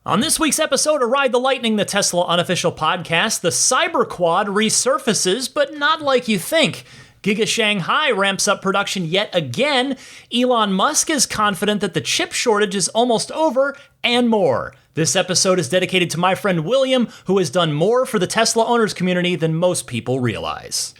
On this week's episode of Ride the Lightning, the Tesla unofficial podcast, the Cyberquad resurfaces, but not like you think. Giga Shanghai ramps up production yet again. Elon Musk is confident that the chip shortage is almost over, and more. This episode is dedicated to my friend William, who has done more for the Tesla owners community than most people realize.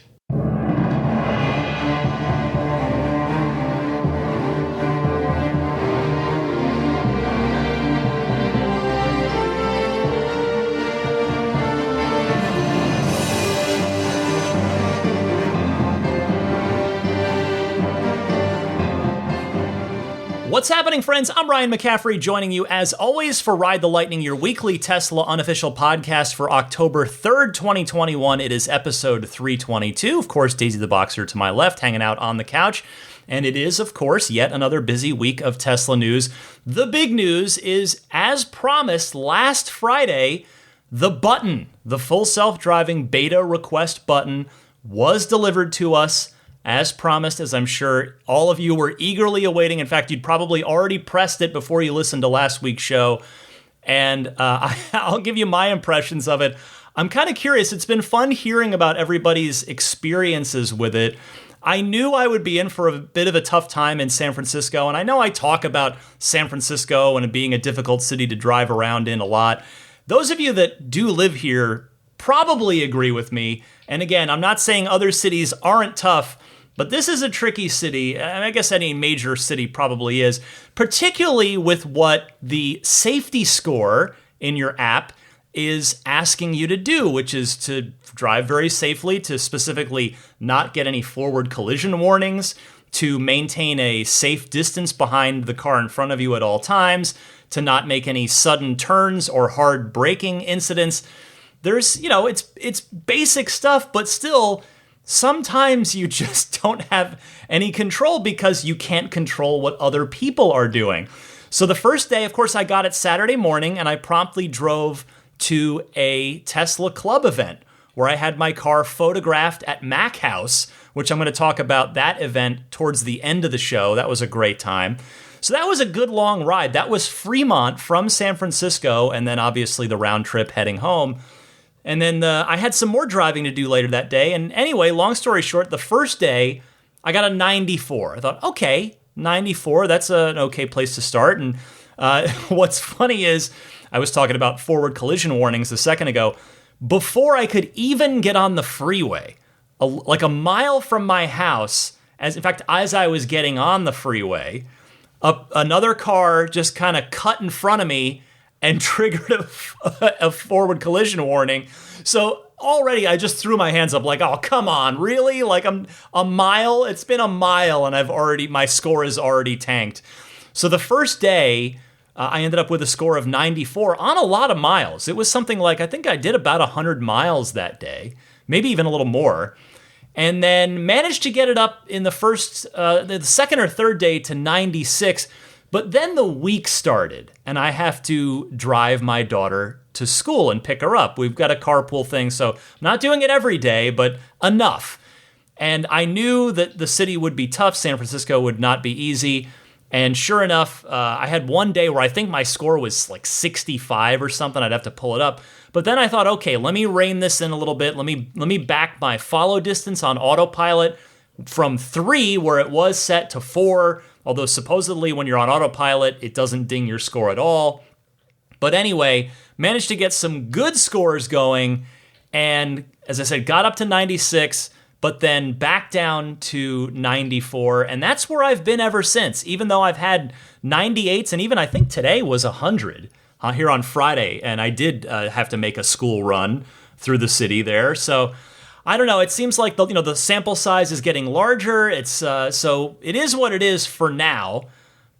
What's happening, friends? I'm Ryan McCaffrey, joining you as always for Ride the Lightning, your weekly Tesla unofficial podcast for October 3rd, 2021. It is episode 322. Of course, Daisy the Boxer to my left, hanging out on the couch. And it is, of course, yet another busy week of Tesla news. The big news is, as promised last Friday, the button, the full self-driving beta request button, was delivered to us. As promised, as I'm sure all of you were eagerly awaiting. In fact, you'd probably already pressed it before you listened to last week's show. And I'll give you my impressions of it. I'm kind of curious. It's been fun hearing about everybody's experiences with it. I knew I would be in for a bit of a tough time in San Francisco. And I know I talk about San Francisco and it being a difficult city to drive around in a lot. Those of you that do live here probably agree with me. And again, I'm not saying other cities aren't tough, but this is a tricky city, and I guess any major city probably is, particularly with what the safety score in your app is asking you to do, which is to drive very safely, to specifically not get any forward collision warnings, to maintain a safe distance behind the car in front of you at all times, to not make any sudden turns or hard braking incidents. There's, it's basic stuff, but still, sometimes you just don't have any control because you can't control what other people are doing. So the first day, of course, I got it Saturday morning and I promptly drove to a Tesla Club event where I had my car photographed at Mac House, which I'm going to talk about that event towards the end of the show. That was a great time. So that was a good long ride. That was Fremont from San Francisco, and then obviously the round trip heading home. And then I had some more driving to do later that day. And anyway, long story short, the first day, I got a 94. I thought, okay, 94, that's an okay place to start. And what's funny is, I was talking about forward collision warnings a second ago. Before I could even get on the freeway, like a mile from my house, as I was getting on the freeway, another car just kind of cut in front of me and triggered a forward collision warning. So already I just threw my hands up like, oh, come on, really? Like I'm a mile? It's been a mile and my score is already tanked. So the first day, I ended up with a score of 94 on a lot of miles. It was something like, I think I did about 100 miles that day, maybe even a little more. And then managed to get it up in the second or third day to 96. But then the week started, and I have to drive my daughter to school and pick her up. We've got a carpool thing, so I'm not doing it every day, but enough. And I knew that the city would be tough. San Francisco would not be easy. And sure enough, I had one day where I think my score was like 65 or something. I'd have to pull it up. But then I thought, okay, let me rein this in a little bit. Let me back my follow distance on autopilot from 3, where it was set, to 4. Although supposedly when you're on autopilot, it doesn't ding your score at all. But anyway, managed to get some good scores going. And as I said, got up to 96, but then back down to 94. And that's where I've been ever since, even though I've had 98s. And even I think today was 100 here on Friday. And I did have to make a school run through the city there. So I don't know. It seems like the sample size is getting larger. It's so it is what it is for now.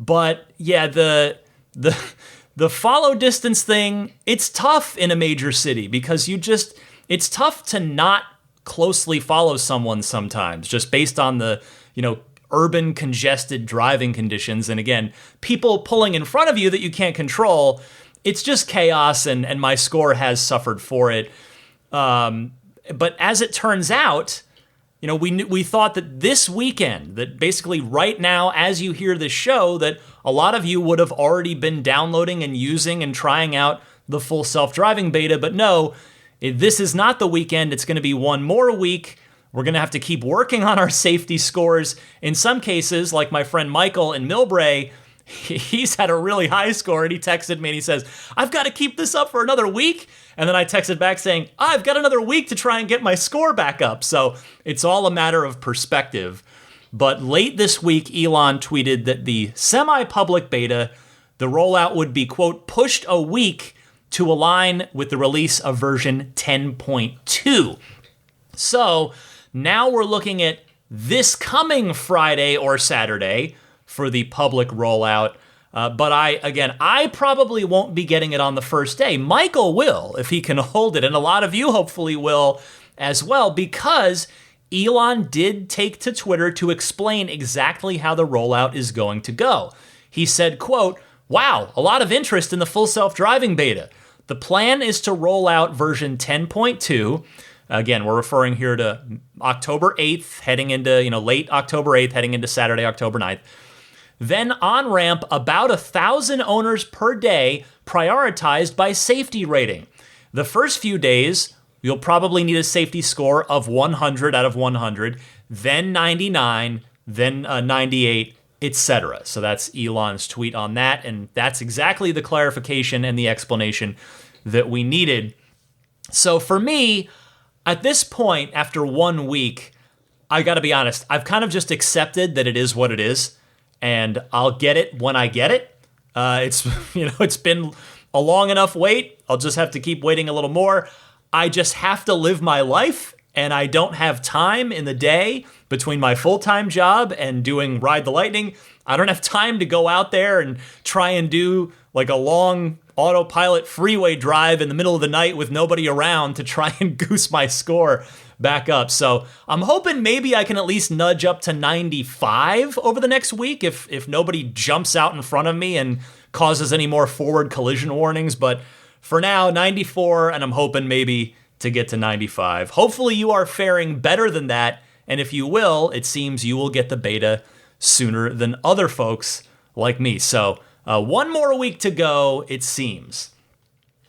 But yeah, the follow distance thing, it's tough in a major city because it's tough to not closely follow someone sometimes, just based on the urban congested driving conditions. And again, people pulling in front of you that you can't control. It's just chaos, and my score has suffered for it. But as it turns out, we thought that this weekend, that basically right now, as you hear this show, that a lot of you would have already been downloading and using and trying out the full self-driving beta. But no, this is not the weekend. It's going to be one more week. We're going to have to keep working on our safety scores. In some cases, like my friend Michael in Millbrae, he's had a really high score, and he texted me and he says, I've got to keep this up for another week. And then I texted back saying, I've got another week to try and get my score back up. So it's all a matter of perspective. But late this week, Elon tweeted that the semi-public beta, the rollout would be, quote, pushed a week to align with the release of version 10.2. So now we're looking at this coming Friday or Saturday for the public rollout. But I probably won't be getting it on the first day. Michael will, if he can hold it. And a lot of you hopefully will as well, because Elon did take to Twitter to explain exactly how the rollout is going to go. He said, quote, wow, a lot of interest in the full self-driving beta. The plan is to roll out version 10.2. Again, we're referring here to October 8th, heading into, late October 8th, heading into Saturday, October 9th. Then on ramp, about 1,000 owners per day, prioritized by safety rating. The first few days, you'll probably need a safety score of 100 out of 100, then 99, then 98, etc. So that's Elon's tweet on that, and that's exactly the clarification and the explanation that we needed. So for me, at this point, after 1 week, I gotta be honest, I've kind of just accepted that it is what it is, and I'll get it when I get it. It's been a long enough wait. I'll just have to keep waiting a little more. I just have to live my life, and I don't have time in the day between my full-time job and doing Ride the Lightning. I don't have time to go out there and try and do like a long autopilot freeway drive in the middle of the night with nobody around to try and goose my score back up. So I'm hoping maybe I can at least nudge up to 95 over the next week if nobody jumps out in front of me and causes any more forward collision warnings. But for now, 94, and I'm hoping maybe to get to 95. Hopefully you are faring better than that, and if you will, it seems you will get the beta sooner than other folks like me. So one more week to go, it seems.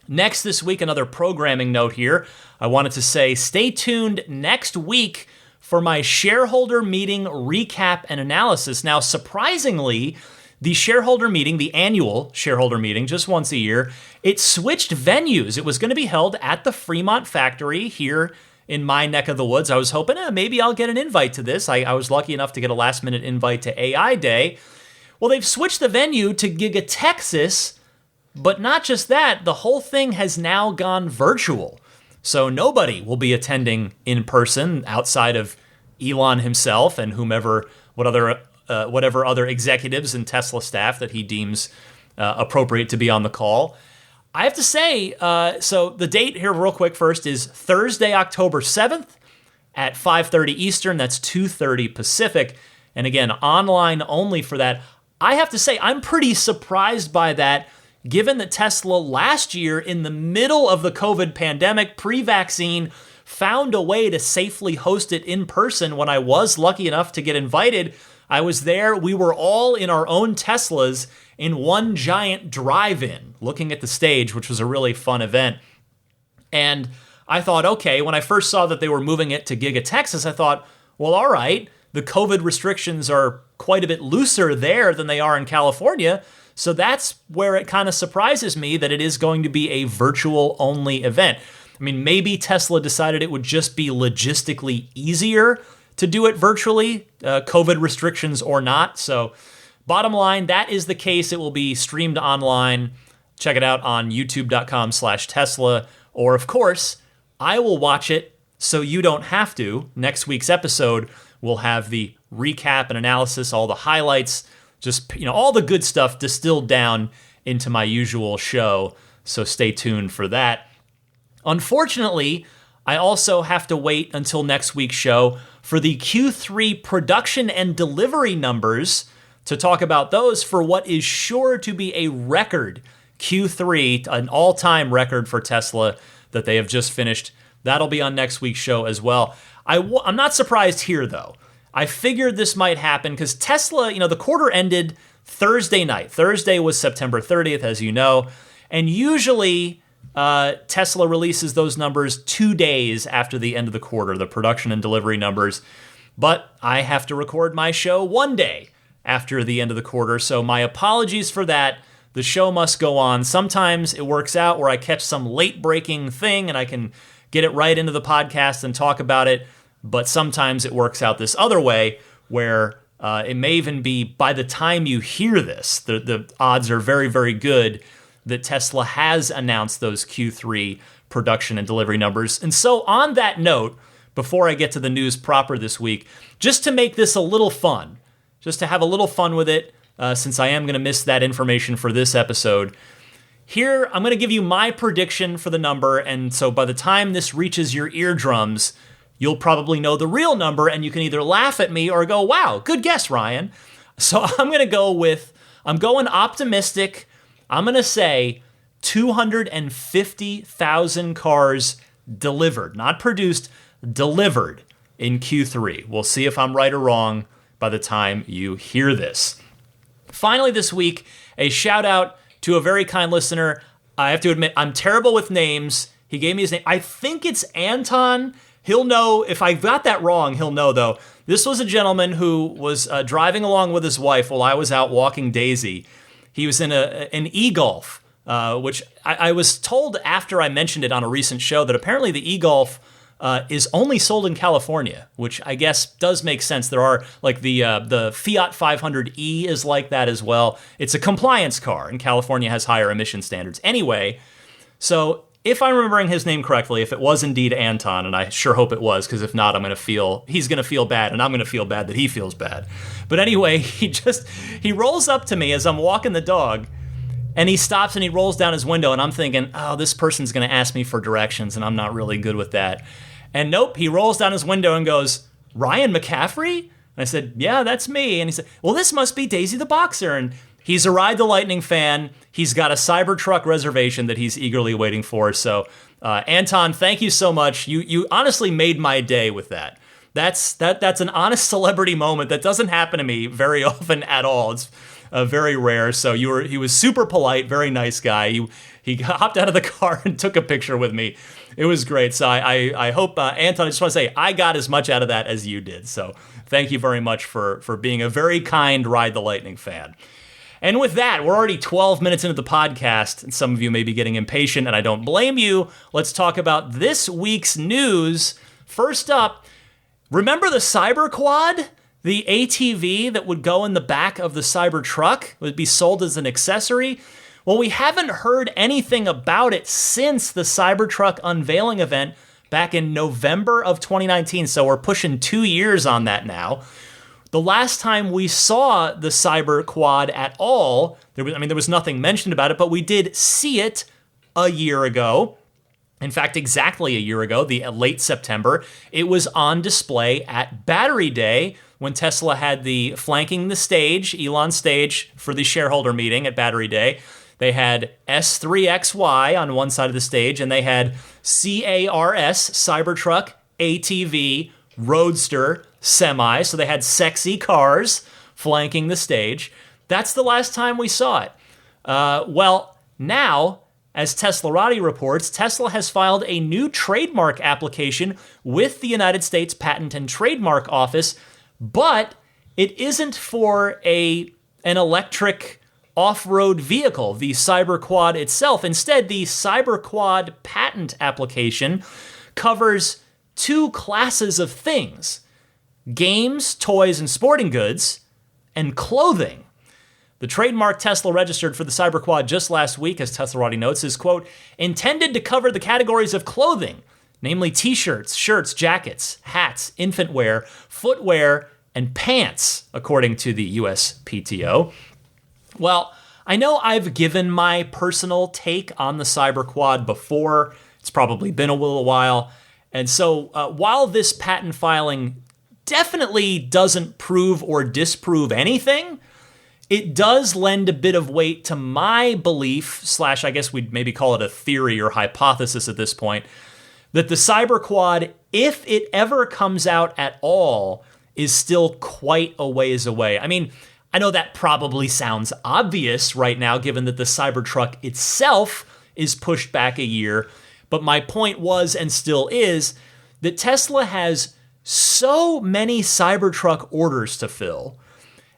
Next this week, another programming note here. I wanted to say stay tuned next week for my shareholder meeting recap and analysis. Now, surprisingly, the shareholder meeting, the annual shareholder meeting, just once a year, it switched venues. It was going to be held at the Fremont factory here in my neck of the woods. I was hoping maybe I'll get an invite to this. I was lucky enough to get a last-minute invite to AI Day. Well, they've switched the venue to Giga Texas, but not just that, the whole thing has now gone virtual. So nobody will be attending in person outside of Elon himself and whatever other executives and Tesla staff that he deems appropriate to be on the call. I have to say, so the date here real quick first is Thursday, October 7th at 5:30 Eastern. That's 2:30 Pacific. And again, online only for that. I have to say, I'm pretty surprised by that, given that Tesla last year, in the middle of the COVID pandemic, pre-vaccine, found a way to safely host it in person when I was lucky enough to get invited. I was there. We were all in our own Teslas in one giant drive-in looking at the stage, which was a really fun event. And I thought, okay, when I first saw that they were moving it to Giga Texas, I thought, well, all right, the COVID restrictions are quite a bit looser there than they are in California. So that's where it kind of surprises me that it is going to be a virtual-only event. I mean, maybe Tesla decided it would just be logistically easier to do it virtually, COVID restrictions or not. So bottom line, that is the case. It will be streamed online. Check it out on youtube.com/Tesla. Or, of course, I will watch it so you don't have to. Next week's episode will have the recap and analysis, all the highlights, just all the good stuff distilled down into my usual show. So stay tuned for that. Unfortunately, I also have to wait until next week's show for the Q3 production and delivery numbers to talk about those for what is sure to be a record Q3, an all-time record for Tesla that they have just finished. That'll be on next week's show as well. I'm not surprised here, though. I figured this might happen because Tesla, the quarter ended Thursday night. Thursday was September 30th, as you know. And usually Tesla releases those numbers 2 days after the end of the quarter, the production and delivery numbers. But I have to record my show 1 day after the end of the quarter, so my apologies for that. The show must go on. Sometimes it works out where I catch some late-breaking thing and I can get it right into the podcast and talk about it, but sometimes it works out this other way where it may even be by the time you hear this, the odds are very, very good that Tesla has announced those Q3 production and delivery numbers. And so on that note, before I get to the news proper this week, just to make this a little fun, just to have a little fun with it, since I am going to miss that information for this episode, here I'm going to give you my prediction for the number, and so by the time this reaches your eardrums, you'll probably know the real number, and you can either laugh at me or go, wow, good guess, Ryan. So I'm going optimistic. I'm going to say 250,000 cars delivered, not produced, delivered in Q3. We'll see if I'm right or wrong by the time you hear this. Finally this week, a shout out to a very kind listener. I have to admit, I'm terrible with names. He gave me his name. I think it's Anton. He'll know. If I got that wrong, he'll know, though. This was a gentleman who was driving along with his wife while I was out walking Daisy. He was in an e-Golf, which I was told after I mentioned it on a recent show that apparently the e-Golf is only sold in California, which I guess does make sense. There are, like, the Fiat 500e is like that as well. It's a compliance car, and California has higher emission standards. Anyway, so if I'm remembering his name correctly, if it was indeed Anton, and I sure hope it was, because if not, he's going to feel bad, and I'm going to feel bad that he feels bad. But anyway, he rolls up to me as I'm walking the dog, and he stops and he rolls down his window, and I'm thinking, oh, this person's going to ask me for directions, and I'm not really good with that. And nope, he rolls down his window and goes, Ryan McCaffrey? And I said, yeah, that's me. And he said, well, this must be Daisy the Boxer. And he's a Ride the Lightning fan. He's got a Cybertruck reservation that he's eagerly waiting for. So, Anton, thank you so much. You honestly made my day with that. That's an honest celebrity moment that doesn't happen to me very often at all. It's very rare. So he was super polite, very nice guy. He hopped out of the car and took a picture with me. It was great. So I hope, Anton, I just want to say I got as much out of that as you did. So thank you very much for being a very kind Ride the Lightning fan. And with that, we're already 12 minutes into the podcast, and some of you may be getting impatient, and I don't blame you. Let's talk about this week's news. First up, remember the Cyberquad? The ATV that would go in the back of the Cybertruck would be sold as an accessory. Well, we haven't heard anything about it since the Cybertruck unveiling event back in November of 2019, so we're pushing 2 years on that now. The last time we saw the Cyberquad at all, there was nothing mentioned about it, but we did see it a year ago. In fact, exactly a year ago, the late September, it was on display at Battery Day when Tesla had the flanking the stage, Elon stage, for the shareholder meeting at Battery Day. They had S3XY on one side of the stage, and they had CARS, Cybertruck, ATV, Roadster, Semi. So they had sexy cars flanking the stage. That's the last time we saw it. Well, now, as Teslarati reports, Tesla has filed a new trademark application with the United States Patent and Trademark Office, but it isn't for an electric off-road vehicle, the Cyberquad itself. Instead, the Cyberquad patent application covers two classes of things: games, toys, and sporting goods, and clothing. The trademark Tesla registered for the Cyberquad just last week, as Tesla already notes, is, quote, intended to cover the categories of clothing, namely t-shirts, shirts, jackets, hats, infant wear, footwear, and pants, according to the USPTO. Well, I know I've given my personal take on the Cyberquad before. It's probably been a little while. And so while this patent filing definitely doesn't prove or disprove anything, it does lend a bit of weight to my belief, / I guess we'd maybe call it a theory or hypothesis at this point, that the Cyberquad, if it ever comes out at all, is still quite a ways away. I mean, I know that probably sounds obvious right now, given that the Cybertruck itself is pushed back a year. But my point was, and still is, that Tesla has so many Cybertruck orders to fill,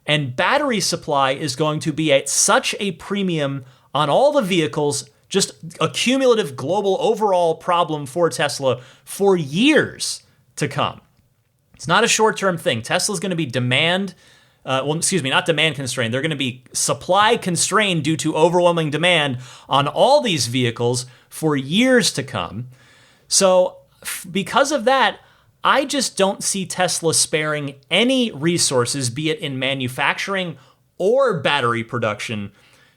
and battery supply is going to be at such a premium on all the vehicles, just a cumulative global overall problem for Tesla for years to come. It's not a short-term thing. Tesla's going to be not demand constrained. They're going to be supply constrained due to overwhelming demand on all these vehicles for years to come. So because of that, I just don't see Tesla sparing any resources, be it in manufacturing or battery production,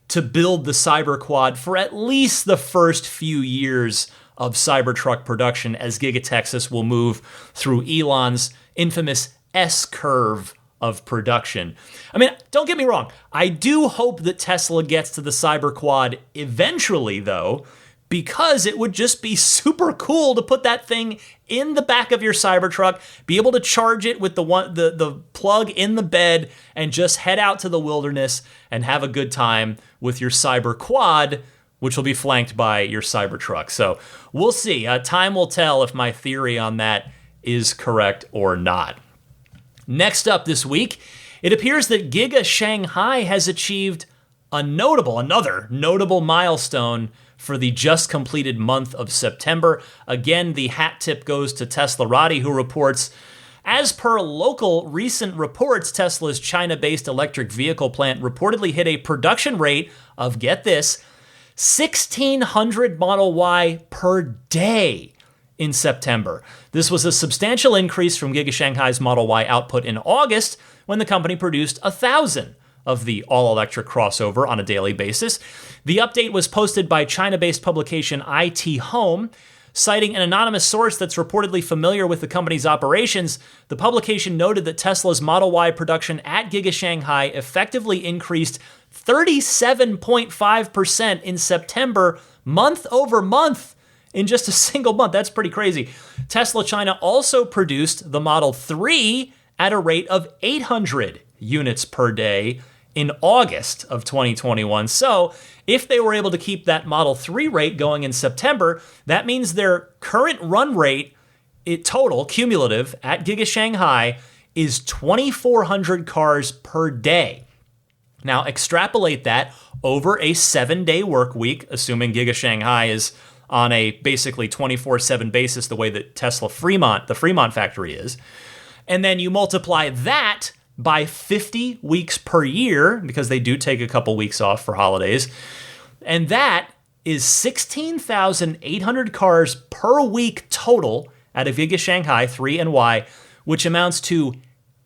to build the Cyberquad for at least the first few years of Cybertruck production, as Giga Texas will move through Elon's infamous S-curve of production. I mean, don't get me wrong. I do hope that Tesla gets to the Cyberquad eventually, though, because it would just be super cool to put that thing in the back of your Cybertruck, be able to charge it with the plug in the bed, and just head out to the wilderness and have a good time with your Cyberquad, which will be flanked by your Cybertruck. So we'll see. Time will tell if my theory on that is correct or not. Next up this week, it appears that Giga Shanghai has achieved another notable milestone for the just completed month of September. Again, the hat tip goes to Teslarati, who reports, as per local recent reports, Tesla's China-based electric vehicle plant reportedly hit a production rate of, get this, 1,600 Model Y per day in September. This was a substantial increase from Giga Shanghai's Model Y output in August, when the company produced 1,000 of the all-electric crossover on a daily basis. The update was posted by China-based publication IT Home. Citing an anonymous source that's reportedly familiar with the company's operations, the publication noted that Tesla's Model Y production at Giga Shanghai effectively increased 37.5% in September, month over month, in just a single month. That's pretty crazy. Tesla China also produced the Model 3 at a rate of 800 units per day in August of 2021. So if they were able to keep that Model 3 rate going in September, that means their current run rate, total, cumulative, at Giga Shanghai is 2,400 cars per day. Now extrapolate that over a 7-day work week, assuming Giga Shanghai is on a basically 24/7 basis, the way that Tesla Fremont, the Fremont factory is. And then you multiply that by 50 weeks per year, because they do take a couple weeks off for holidays. And that is 16,800 cars per week total out of Giga Shanghai 3 and Y, which amounts to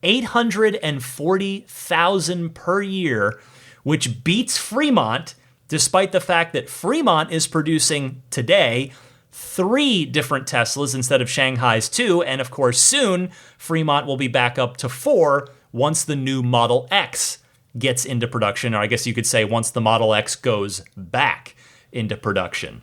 840,000 per year, which beats Fremont, despite the fact that Fremont is producing today 3 different Teslas instead of Shanghai's 2. And of course, soon Fremont will be back up to 4 once the new Model X gets into production, or I guess you could say once the Model X goes back into production.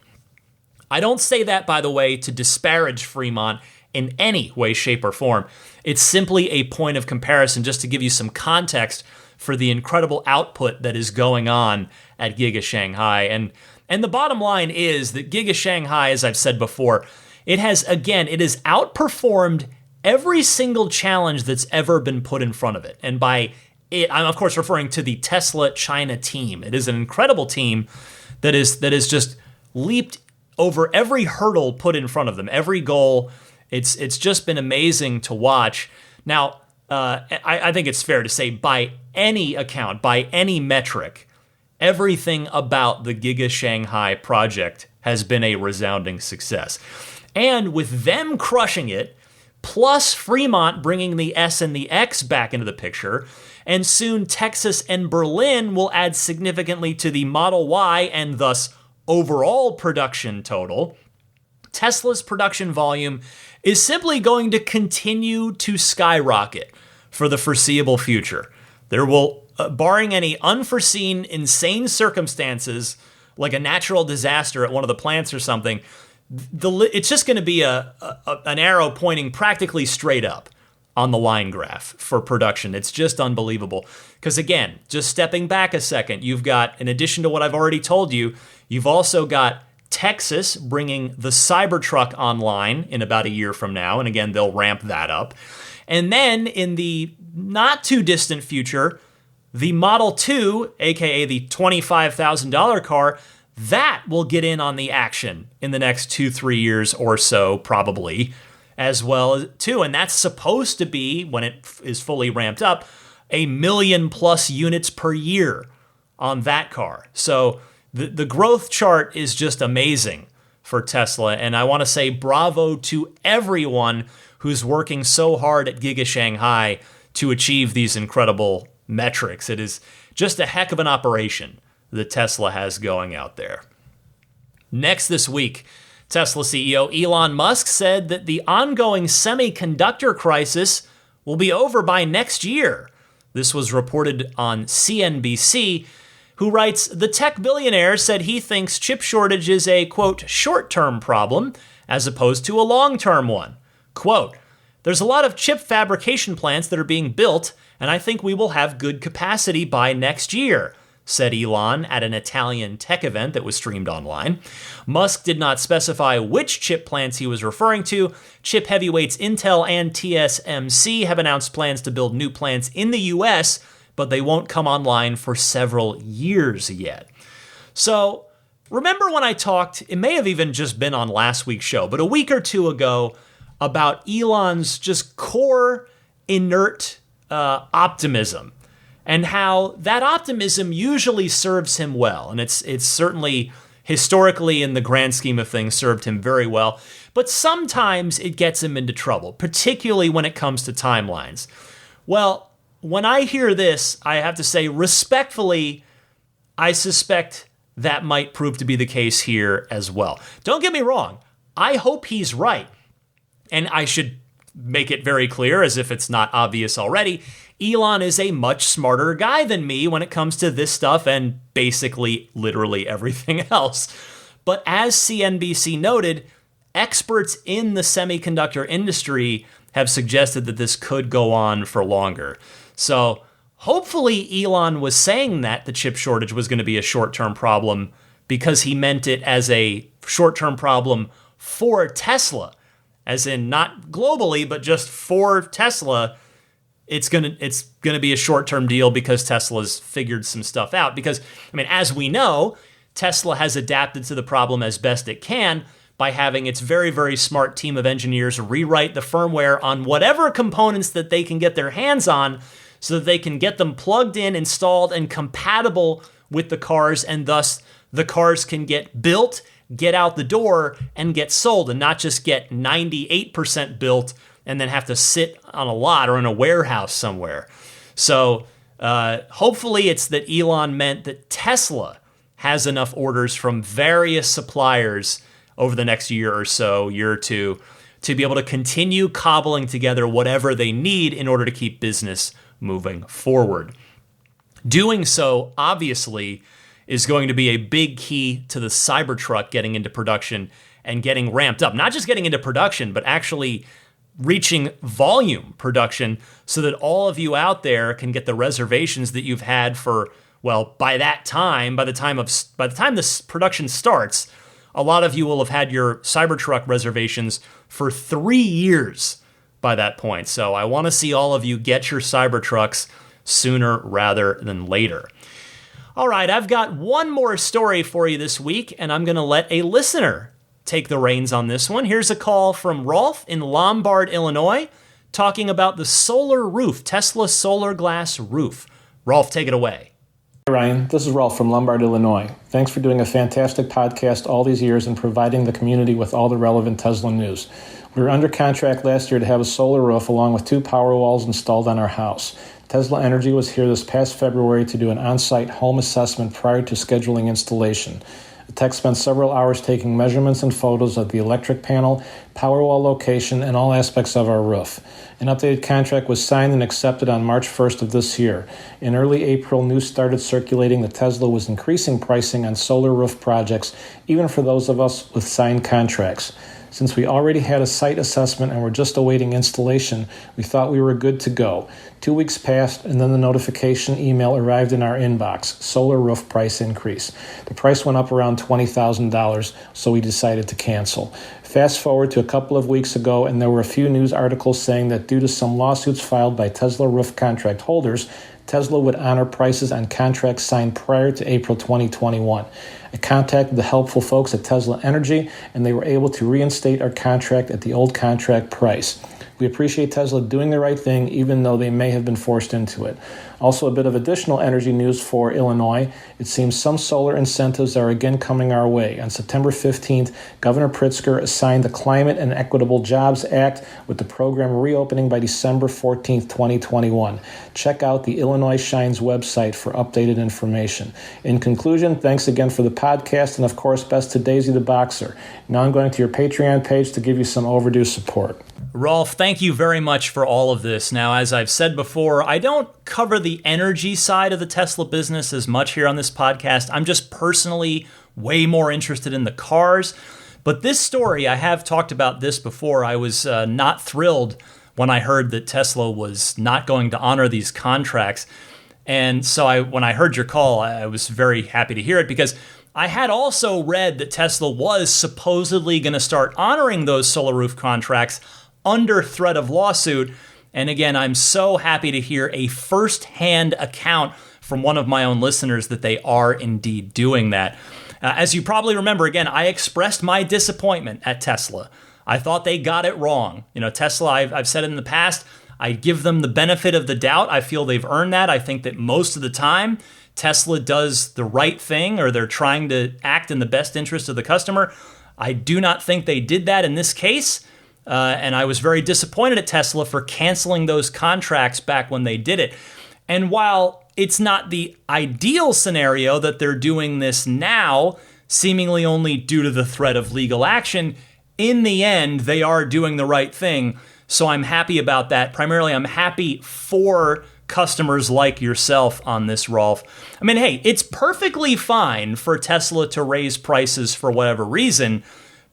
I don't say that, by the way, to disparage Fremont in any way, shape, or form. It's simply a point of comparison just to give you some context for the incredible output that is going on at Giga Shanghai. And the bottom line is that Giga Shanghai, as I've said before, it has outperformed every single challenge that's ever been put in front of it. And by it, I'm of course referring to the Tesla China team. It is an incredible team that is just leaped over every hurdle put in front of them, every goal. It's just been amazing to watch. Now, I think it's fair to say, by any account, by any metric, everything about the Giga Shanghai project has been a resounding success. And with them crushing it, plus Fremont bringing the S and the X back into the picture, and soon Texas and Berlin will add significantly to the Model Y and thus overall production total, Tesla's production volume is simply going to continue to skyrocket for the foreseeable future. There will, barring any unforeseen, insane circumstances, like a natural disaster at one of the plants or something, it's just going to be an arrow pointing practically straight up on the line graph for production. It's just unbelievable. Because again, just stepping back a second, you've got, in addition to what I've already told you, you've also got Texas bringing the Cybertruck online in about a year from now. And again, they'll ramp that up. And then in the not too distant future, the Model 2, aka the $25,000 car, that will get in on the action in the next 2-3 years or so, probably, as well too. And that's supposed to be, when it is fully ramped up, 1 million+ units per year on that car. So the growth chart is just amazing for Tesla. And I want to say bravo to everyone who's working so hard at Giga Shanghai to achieve these incredible metrics. It is just a heck of an operation that Tesla has going out there. Next this week, Tesla CEO Elon Musk said that the ongoing semiconductor crisis will be over by next year. This was reported on CNBC, who writes, the tech billionaire said he thinks chip shortage is a, quote, short-term problem as opposed to a long-term one. Quote, there's a lot of chip fabrication plants that are being built, and I think we will have good capacity by next year, said Elon at an Italian tech event that was streamed online. Musk did not specify which chip plants he was referring to. Chip heavyweights Intel and TSMC have announced plans to build new plants in the US, but they won't come online for several years yet. So remember when I talked, it may have even just been on last week's show, but a week or two ago, about Elon's just core inert optimism, and how that optimism usually serves him well. And it's certainly historically, in the grand scheme of things, served him very well. But sometimes it gets him into trouble, particularly when it comes to timelines. Well, when I hear this, I have to say respectfully, I suspect that might prove to be the case here as well. Don't get me wrong. I hope he's right. And I should make it very clear, as if it's not obvious already, Elon is a much smarter guy than me when it comes to this stuff and basically literally everything else. But as CNBC noted, experts in the semiconductor industry have suggested that this could go on for longer. So hopefully Elon was saying that the chip shortage was going to be a short-term problem because he meant it as a short-term problem for Tesla. As in not globally, but just for Tesla, it's gonna be a short-term deal because Tesla's figured some stuff out. Because, I mean, as we know, Tesla has adapted to the problem as best it can by having its very, very smart team of engineers rewrite the firmware on whatever components that they can get their hands on so that they can get them plugged in, installed, and compatible with the cars, and thus the cars can get built, get out the door, and get sold, and not just get 98% built and then have to sit on a lot or in a warehouse somewhere. So hopefully it's that Elon meant that Tesla has enough orders from various suppliers over the next year or so, year or two, to be able to continue cobbling together whatever they need in order to keep business moving forward. Doing so, obviously, is going to be a big key to the Cybertruck getting into production and getting ramped up. Not just getting into production, but actually reaching volume production so that all of you out there can get the reservations that you've had for, well, by the time this production starts, a lot of you will have had your Cybertruck reservations for 3 years by that point. So I want to see all of you get your Cybertrucks sooner rather than later. All right, I've got one more story for you this week, and I'm going to let a listener take the reins on this one. Here's a call from Rolf in Lombard, Illinois, talking about the solar roof, Tesla solar glass roof. Rolf, take it away. Hey Ryan, this is Rolf from Lombard, Illinois. Thanks for doing a fantastic podcast all these years and providing the community with all the relevant Tesla news. We were under contract last year to have a solar roof along with 2 power walls installed on our house. Tesla Energy was here this past February to do an on-site home assessment prior to scheduling installation. The tech spent several hours taking measurements and photos of the electric panel, power wall location, and all aspects of our roof. An updated contract was signed and accepted on March 1st of this year. In early April, news started circulating that Tesla was increasing pricing on solar roof projects, even for those of us with signed contracts. Since we already had a site assessment and were just awaiting installation, we thought we were good to go. 2 weeks passed, and then the notification email arrived in our inbox, solar roof price increase. The price went up around $20,000, so we decided to cancel. Fast forward to a couple of weeks ago, and there were a few news articles saying that due to some lawsuits filed by Tesla roof contract holders, Tesla would honor prices on contracts signed prior to April 2021. I contacted the helpful folks at Tesla Energy, and they were able to reinstate our contract at the old contract price. We appreciate Tesla doing the right thing, even though they may have been forced into it. Also, a bit of additional energy news for Illinois. It seems some solar incentives are again coming our way. On September 15th, Governor Pritzker signed the Climate and Equitable Jobs Act, with the program reopening by December 14th, 2021. Check out the Illinois Shines website for updated information. In conclusion, thanks again for the podcast, and of course, best to Daisy the Boxer. Now I'm going to your Patreon page to give you some overdue support. Rolf, thank you very much for all of this. Now, as I've said before, I don't cover the energy side of the Tesla business as much here on this podcast. I'm just personally way more interested in the cars. But this story, I have talked about this before. I was not thrilled when I heard that Tesla was not going to honor these contracts. And so when I heard your call, I was very happy to hear it, because I had also read that Tesla was supposedly going to start honoring those solar roof contracts under threat of lawsuit. And again, I'm so happy to hear a first-hand account from one of my own listeners that they are indeed doing that. As you probably remember, again, I expressed my disappointment at Tesla. I thought they got it wrong. Tesla, I've said it in the past, I give them the benefit of the doubt. I feel they've earned that. I think that most of the time, Tesla does the right thing, or they're trying to act in the best interest of the customer. I do not think they did that in this case. And I was very disappointed at Tesla for canceling those contracts back when they did it. And while it's not the ideal scenario that they're doing this now, seemingly only due to the threat of legal action, in the end, they are doing the right thing. So I'm happy about that. Primarily, I'm happy for customers like yourself on this, Rolf. I mean, hey, it's perfectly fine for Tesla to raise prices for whatever reason,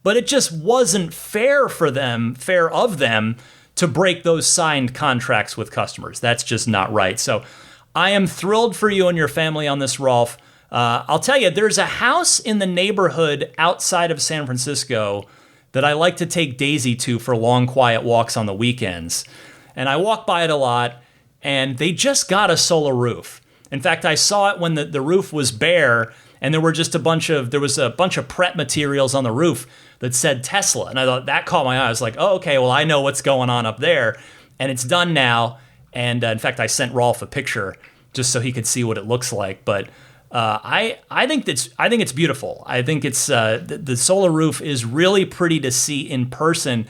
but it just wasn't fair of them to break those signed contracts with customers. That's just not right. So I am thrilled for you and your family on this, Rolf. I'll tell you, there's a house in the neighborhood outside of San Francisco that I like to take Daisy to for long, quiet walks on the weekends. And I walk by it a lot, and they just got a solar roof. In fact, I saw it when the roof was bare, and there was a bunch of prep materials on the roof that said Tesla. And I thought, that caught my eye. I was like, oh, okay, well, I know what's going on up there. And it's done now. And in fact, I sent Rolf a picture just so he could see what it looks like. But I think it's beautiful. I think it's the solar roof is really pretty to see in person.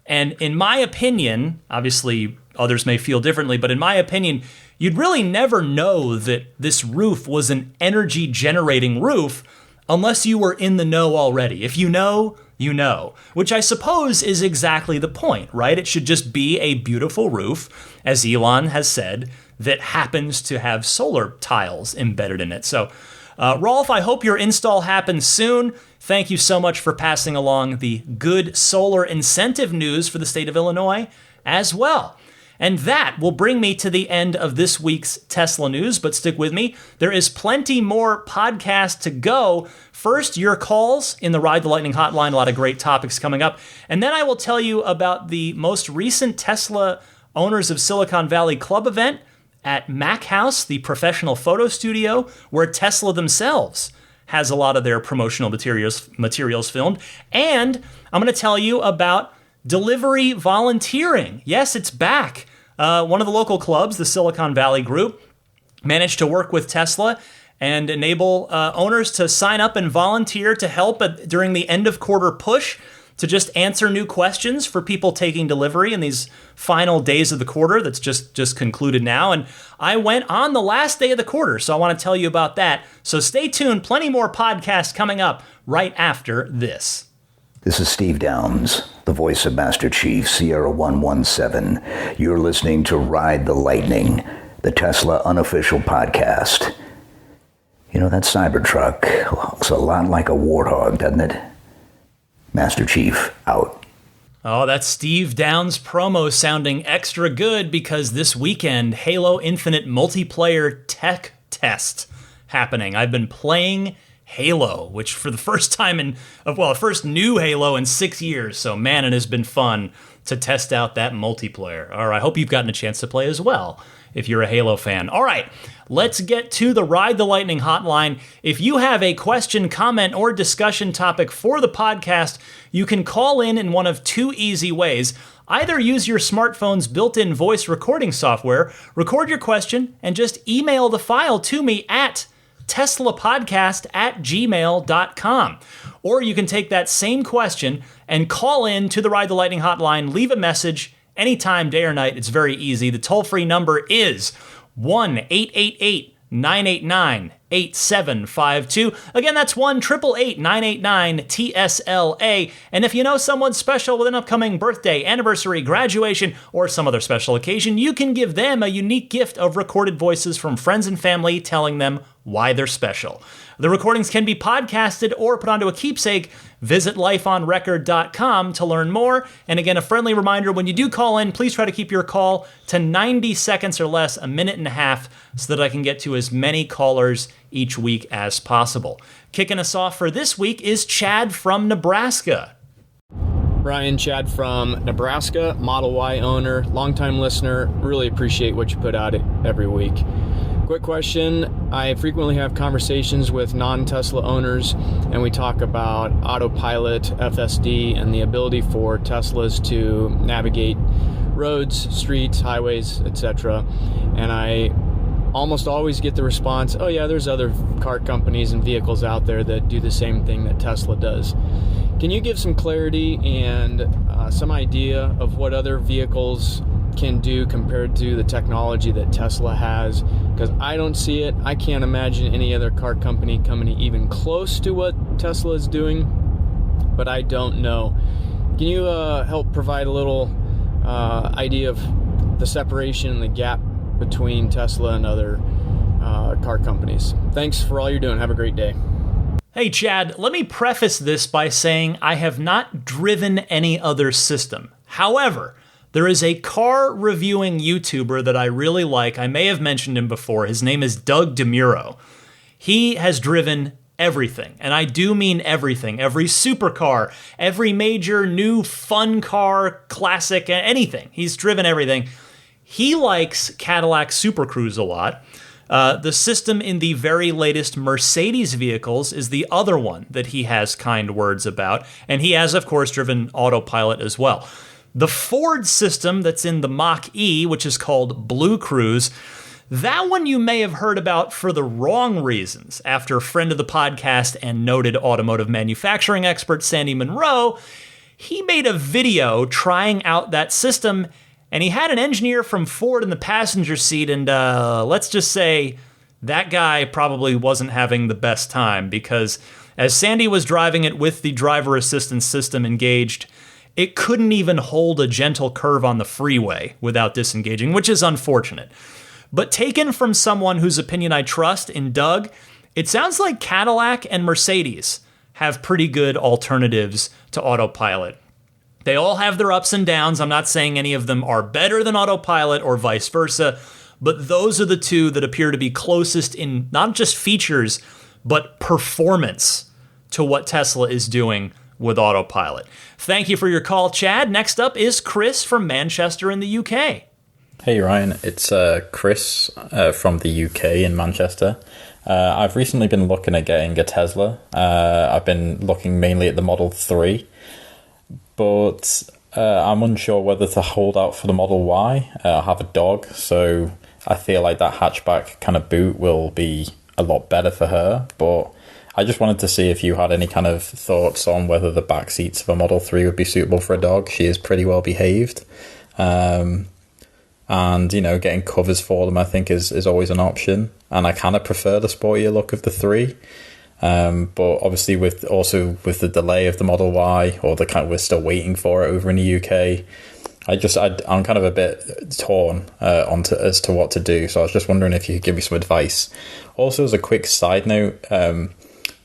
And in my opinion, obviously others may feel differently, but in my opinion, you'd really never know that this roof was an energy generating roof unless you were in the know already. If you know, you know, which I suppose is exactly the point, right? It should just be a beautiful roof, as Elon has said, that happens to have solar tiles embedded in it. So, Rolf, I hope your install happens soon. Thank you so much for passing along the good solar incentive news for the state of Illinois as well. And that will bring me to the end of this week's Tesla news, but stick with me. There is plenty more podcasts to go. First, your calls in the Ride the Lightning hotline, a lot of great topics coming up. And then I will tell you about the most recent Tesla Owners of Silicon Valley Club event at Mac House, the professional photo studio, where Tesla themselves has a lot of their promotional materials filmed. And I'm going to tell you about delivery volunteering. Yes, it's back. One of the local clubs, the Silicon Valley Group, managed to work with Tesla and enable owners to sign up and volunteer to help during the end of quarter push to just answer new questions for people taking delivery in these final days of the quarter that's just concluded now. And I went on the last day of the quarter, so I want to tell you about that. So stay tuned. Plenty more podcasts coming up right after this. This is Steve Downs, the voice of Master Chief, Sierra 117. You're listening to Ride the Lightning, the Tesla unofficial podcast. You know, that Cybertruck looks a lot like a warthog, doesn't it? Master Chief, out. Oh, that's Steve Downs' promo sounding extra good because this weekend, Halo Infinite multiplayer tech test happening. I've been playing Halo, which for the first time first new Halo in 6 years. So man, it has been fun to test out that multiplayer. All right, I hope you've gotten a chance to play as well if you're a Halo fan. All right, let's get to the Ride the Lightning hotline. If you have a question, comment, or discussion topic for the podcast, you can call in one of two easy ways. Either use your smartphone's built-in voice recording software, record your question, and just email the file to me at teslapodcast@gmail.com. Or you can take that same question and call in to the Ride the Lightning hotline, leave a message anytime, day or night. It's very easy. The toll-free number is 1-888-989-8752. Again, that's 1-888-989-TSLA. And if you know someone special with an upcoming birthday, anniversary, graduation, or some other special occasion, you can give them a unique gift of recorded voices from friends and family telling them why they're special. The recordings can be podcasted or put onto a keepsake. Visit lifeonrecord.com to learn more. And again, a friendly reminder, when you do call in, please try to keep your call to 90 seconds or less, a minute and a half, so that I can get to as many callers each week as possible. Kicking us off for this week is Chad from Nebraska. Ryan, Chad from Nebraska, Model Y owner, longtime listener. Really appreciate what you put out every week. Quick question. I frequently have conversations with non-Tesla owners, and we talk about autopilot, FSD, and the ability for Teslas to navigate roads, streets, highways, etc. And I almost always get the response, oh yeah, there's other car companies and vehicles out there that do the same thing that Tesla does. Can you give some clarity and some idea of what other vehicles can do compared to the technology that Tesla has? Because I don't see it. I can't imagine any other car company coming even close to what Tesla is doing, but I don't know. Can you help provide a little idea of the separation and the gap between Tesla and other car companies? Thanks for all you're doing. Have a great day. Hey, Chad, let me preface this by saying I have not driven any other system. However, there is a car reviewing YouTuber that I really like. I may have mentioned him before. His name is Doug DeMuro. He has driven everything, and I do mean everything. Every supercar, every major new fun car, classic, anything. He's driven everything. He likes Cadillac Super Cruise a lot. The system in the very latest Mercedes vehicles is the other one that he has kind words about, and he has, of course, driven autopilot as well. The Ford system that's in the Mach-E, which is called Blue Cruise, that one you may have heard about for the wrong reasons. After friend of the podcast and noted automotive manufacturing expert Sandy Monroe, he made a video trying out that system, and he had an engineer from Ford in the passenger seat, and let's just say that guy probably wasn't having the best time, because as Sandy was driving it with the driver assistance system engaged, it couldn't even hold a gentle curve on the freeway without disengaging, which is unfortunate. But taken from someone whose opinion I trust in Doug, it sounds like Cadillac and Mercedes have pretty good alternatives to autopilot. They all have their ups and downs. I'm not saying any of them are better than autopilot or vice versa, but those are the two that appear to be closest in not just features, but performance to what Tesla is doing with autopilot. Thank you for your call, Chad. Next up is Chris from Manchester in the UK. Hey Ryan, it's Chris from the UK in Manchester. I've recently been looking at getting a Tesla. I've been looking mainly at the Model 3, but I'm unsure whether to hold out for the Model Y. I have a dog, so I feel like that hatchback kind of boot will be a lot better for her, but I just wanted to see if you had any kind of thoughts on whether the back seats of a Model 3 would be suitable for a dog. She is pretty well behaved. And, you know, getting covers for them, I think, is always an option. And I kind of prefer the sportier look of the 3. But obviously with the delay of the Model Y, or we're still waiting for it over in the UK, I'm kind of a bit torn as to what to do. So I was just wondering if you could give me some advice. Also, as a quick side note,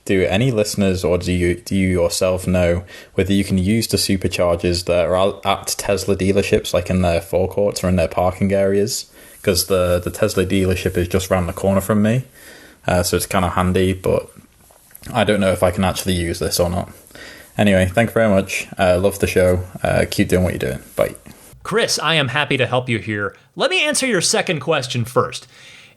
do any listeners or do you yourself know whether you can use the superchargers that are at Tesla dealerships, like in their forecourts or in their parking areas? Because the Tesla dealership is just around the corner from me, so it's kind of handy, but I don't know if I can actually use this or not. Anyway, thank you very much. Love the show. Keep doing what you're doing. Bye. Chris, I am happy to help you here. Let me answer your second question first.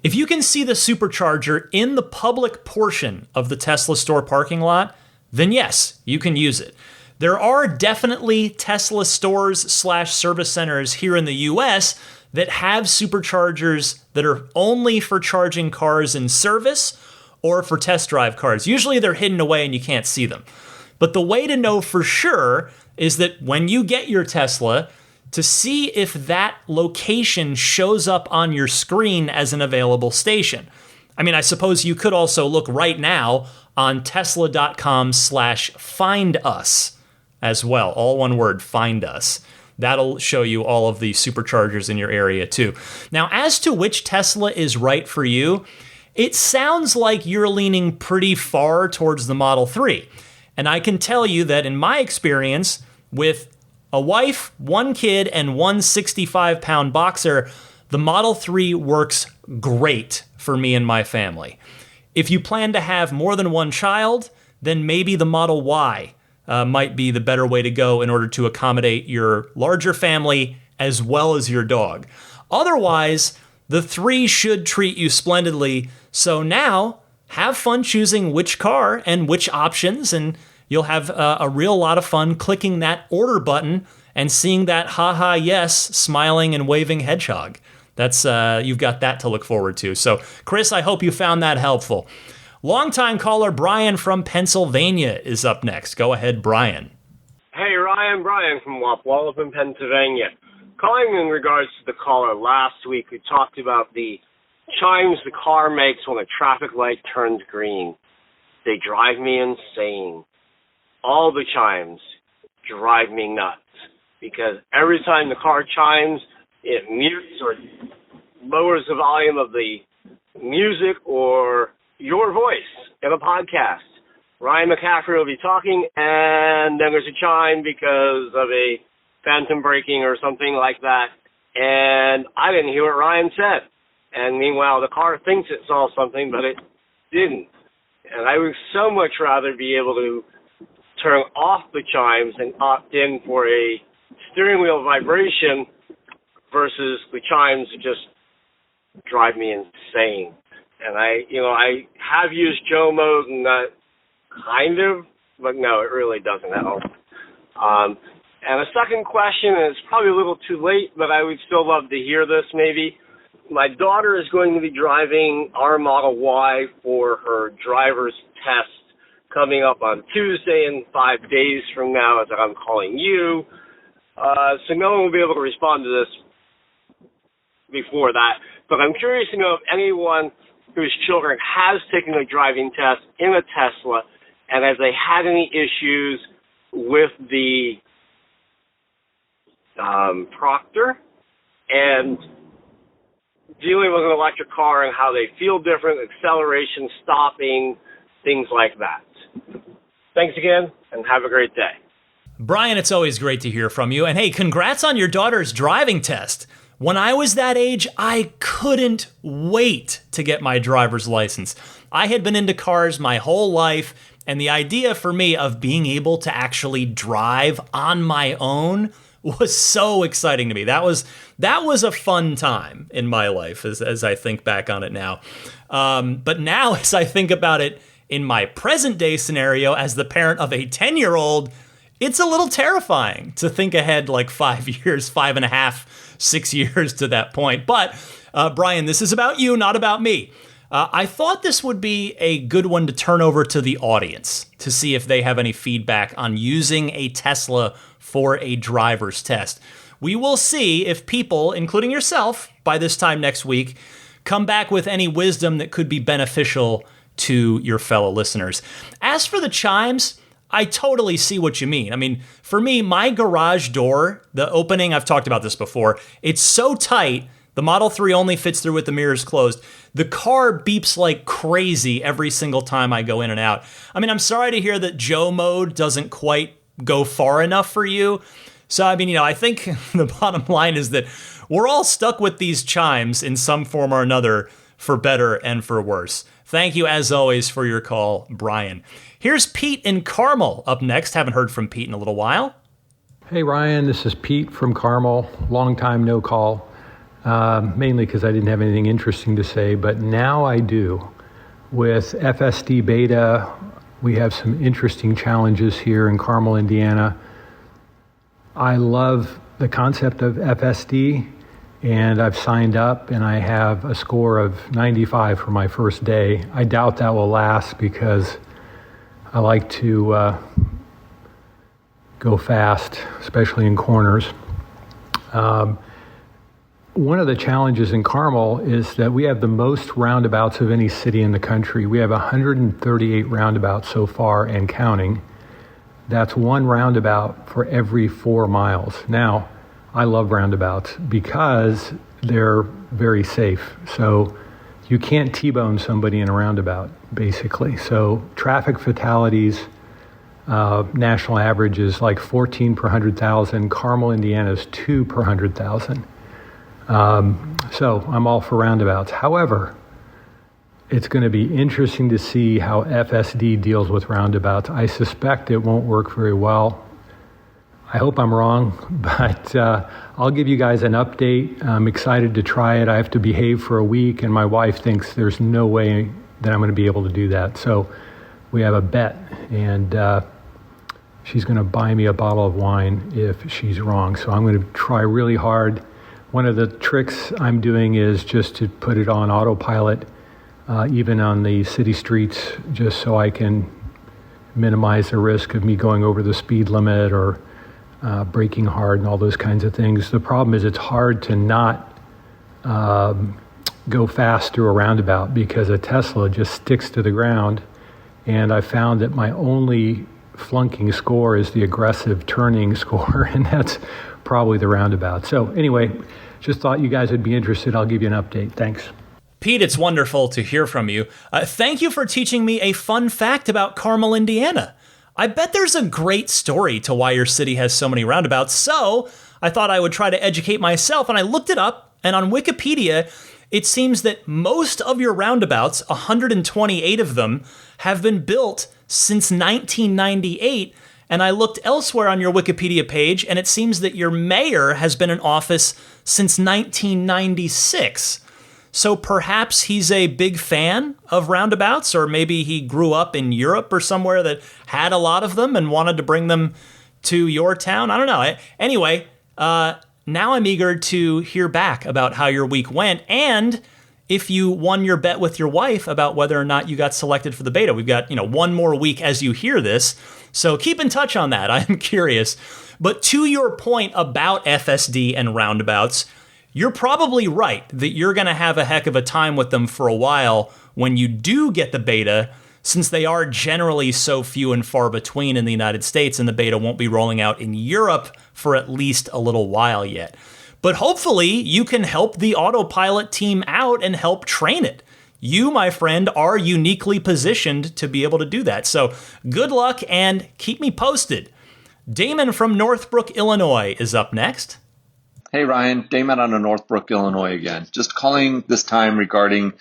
If you can see the supercharger in the public portion of the Tesla store parking lot, then yes, you can use it. There are definitely Tesla stores/service centers here in the US that have superchargers that are only for charging cars in service or for test drive cars. Usually they're hidden away and you can't see them. But the way to know for sure is that when you get your Tesla, to see if that location shows up on your screen as an available station. I mean, I suppose you could also look right now on tesla.com/find us as well. All one word, find us. That'll show you all of the superchargers in your area too. Now, as to which Tesla is right for you, it sounds like you're leaning pretty far towards the Model 3. And I can tell you that in my experience, with a wife, one kid, and one 65-pound boxer, the Model 3 works great for me and my family. If you plan to have more than one child, then maybe the Model Y might be the better way to go in order to accommodate your larger family as well as your dog. Otherwise, the 3 should treat you splendidly. So now, have fun choosing which car and which options, and you'll have a real lot of fun clicking that order button and seeing that haha yes smiling and waving hedgehog. That's you've got that to look forward to. So, Chris, I hope you found that helpful. Longtime caller Brian from Pennsylvania is up next. Go ahead, Brian. Hey, Ryan. Brian from Wallop in Pennsylvania. Calling in regards to the caller last week who talked about the chimes the car makes when a traffic light turns green. They drive me insane. All the chimes drive me nuts because every time the car chimes, it mutes or lowers the volume of the music or your voice in a podcast. Ryan McCaffrey will be talking, and then there's a chime because of a phantom braking or something like that, and I didn't hear what Ryan said. And meanwhile, the car thinks it saw something, but it didn't. And I would so much rather be able to turn off the chimes and opt in for a steering wheel vibration versus the chimes that just drive me insane. And I have used Joe mode and that kind of, but no, it really doesn't help. And a second question, and it's probably a little too late, but I would still love to hear this maybe. My daughter is going to be driving our Model Y for her driver's test coming up on Tuesday in 5 days from now as I'm calling you. So no one will be able to respond to this before that. But I'm curious to know if anyone whose children has taken a driving test in a Tesla and have they had any issues with the proctor and dealing with an electric car and how they feel different, acceleration, stopping, things like that. Thanks again, and have a great day. Brian, it's always great to hear from you. And hey, congrats on your daughter's driving test. When I was that age, I couldn't wait to get my driver's license. I had been into cars my whole life, and the idea for me of being able to actually drive on my own was so exciting to me. That was a fun time in my life as I think back on it now. But now as I think about it in my present day scenario as the parent of a 10-year-old, it's a little terrifying to think ahead like 5 years, 5.5, 6 years to that point. But Brian, this is about you, not about me. I thought this would be a good one to turn over to the audience to see if they have any feedback on using a Tesla for a driver's test. We will see if people, including yourself, by this time next week, come back with any wisdom that could be beneficial to your fellow listeners. As for the chimes, I totally see what you mean. I mean, for me, my garage door, the opening, I've talked about this before, it's so tight The Model 3 only fits through with the mirrors closed. The car beeps like crazy every single time I go in and out. I mean, I'm sorry to hear that Joe mode doesn't quite go far enough for you. So, I mean, I think the bottom line is that we're all stuck with these chimes in some form or another, for better and for worse. Thank you, as always, for your call, Brian. Here's Pete in Carmel up next. Haven't heard from Pete in a little while. Hey, Ryan, this is Pete from Carmel. Long time no call, mainly because I didn't have anything interesting to say, but now I do. With FSD beta, we have some interesting challenges here in Carmel, Indiana. I love the concept of FSD, and I've signed up, and I have a score of 95 for my first day. I doubt that will last because I like to go fast, especially in corners. One of the challenges in Carmel is that we have the most roundabouts of any city in the country. We have 138 roundabouts so far and counting. That's one roundabout for every 4 miles. Now, I love roundabouts because they're very safe. So you can't T-bone somebody in a roundabout, basically. So traffic fatalities, national average is like 14 per 100,000. Carmel, Indiana is 2 per 100,000. So I'm all for roundabouts. However, it's going to be interesting to see how FSD deals with roundabouts. I suspect it won't work very well. I hope I'm wrong, but I'll give you guys an update. I'm excited to try it. I have to behave for a week, and my wife thinks there's no way that I'm going to be able to do that. So we have a bet, and she's going to buy me a bottle of wine if she's wrong. So I'm going to try really hard. One of the tricks I'm doing is just to put it on autopilot, even on the city streets, just so I can minimize the risk of me going over the speed limit or braking hard and all those kinds of things. The problem is it's hard to not go fast through a roundabout because a Tesla just sticks to the ground. And I found that my only flunking score is the aggressive turning score, and that's probably the roundabout. So anyway, just thought you guys would be interested. I'll give you an update. Thanks. Pete, it's wonderful to hear from you. Thank you for teaching me a fun fact about Carmel, Indiana. I bet there's a great story to why your city has so many roundabouts, so I thought I would try to educate myself, and I looked it up, and on Wikipedia, it seems that most of your roundabouts, 128 of them, have been built since 1998, and I looked elsewhere on your Wikipedia page, and it seems that your mayor has been in office since 1996. So perhaps he's a big fan of roundabouts, or maybe he grew up in Europe or somewhere that had a lot of them and wanted to bring them to your town. I don't know. Anyway, now I'm eager to hear back about how your week went and if you won your bet with your wife about whether or not you got selected for the beta. We've got, one more week as you hear this, so keep in touch on that. I'm curious. But to your point about FSD and roundabouts, you're probably right that you're going to have a heck of a time with them for a while when you do get the beta, since they are generally so few and far between in the United States, and the beta won't be rolling out in Europe for at least a little while yet. But hopefully you can help the autopilot team out and help train it. You, my friend, are uniquely positioned to be able to do that. So good luck and keep me posted. Damon from Northbrook, Illinois is up next. Hey, Ryan. Damon out of Northbrook, Illinois again. Just calling this time regarding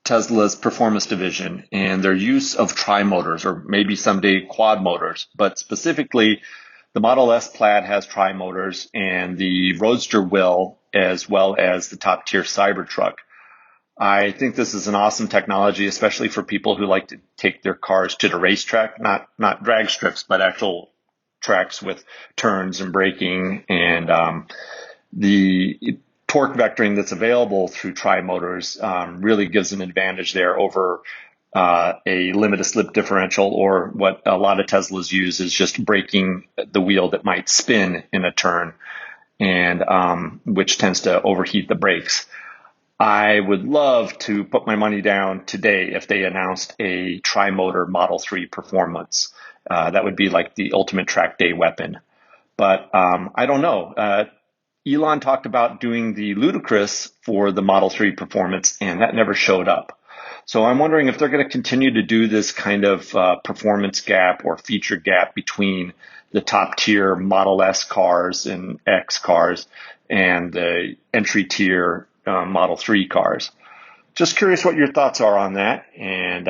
Tesla's performance division and their use of tri-motors, or maybe someday quad motors. But specifically, the Model S Plaid has tri-motors, and the Roadster will, as well as the top-tier Cybertruck. I think this is an awesome technology, especially for people who like to take their cars to the racetrack, not drag strips, but actual tracks with turns and braking, and the torque vectoring that's available through tri-motors really gives an advantage there over a limited slip differential, or what a lot of Teslas use is just braking the wheel that might spin in a turn, and which tends to overheat the brakes. I would love to put my money down today if they announced a tri-motor Model 3 performance. That would be like the ultimate track day weapon. But I don't know. Elon talked about doing the ludicrous for the Model 3 performance, and that never showed up. So I'm wondering if they're going to continue to do this kind of performance gap or feature gap between the top tier Model S cars and X cars and the entry tier Model 3 cars. Just curious what your thoughts are on that. And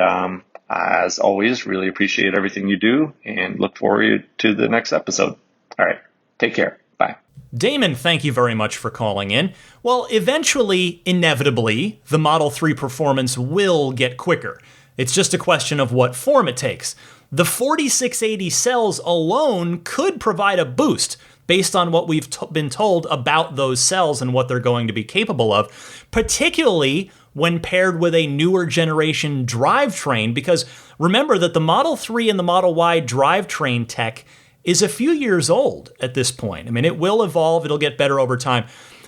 as always, really appreciate everything you do and look forward to the next episode. All right. Take care. Bye. Damon, thank you very much for calling in. Well, eventually, inevitably, the Model 3 performance will get quicker. It's just a question of what form it takes. The 4680 cells alone could provide a boost based on what we've been told about those cells and what they're going to be capable of, particularly when paired with a newer generation drivetrain, because remember that the Model 3 and the Model Y drivetrain tech is a few years old at this point. I mean, it will evolve, it'll get better over time.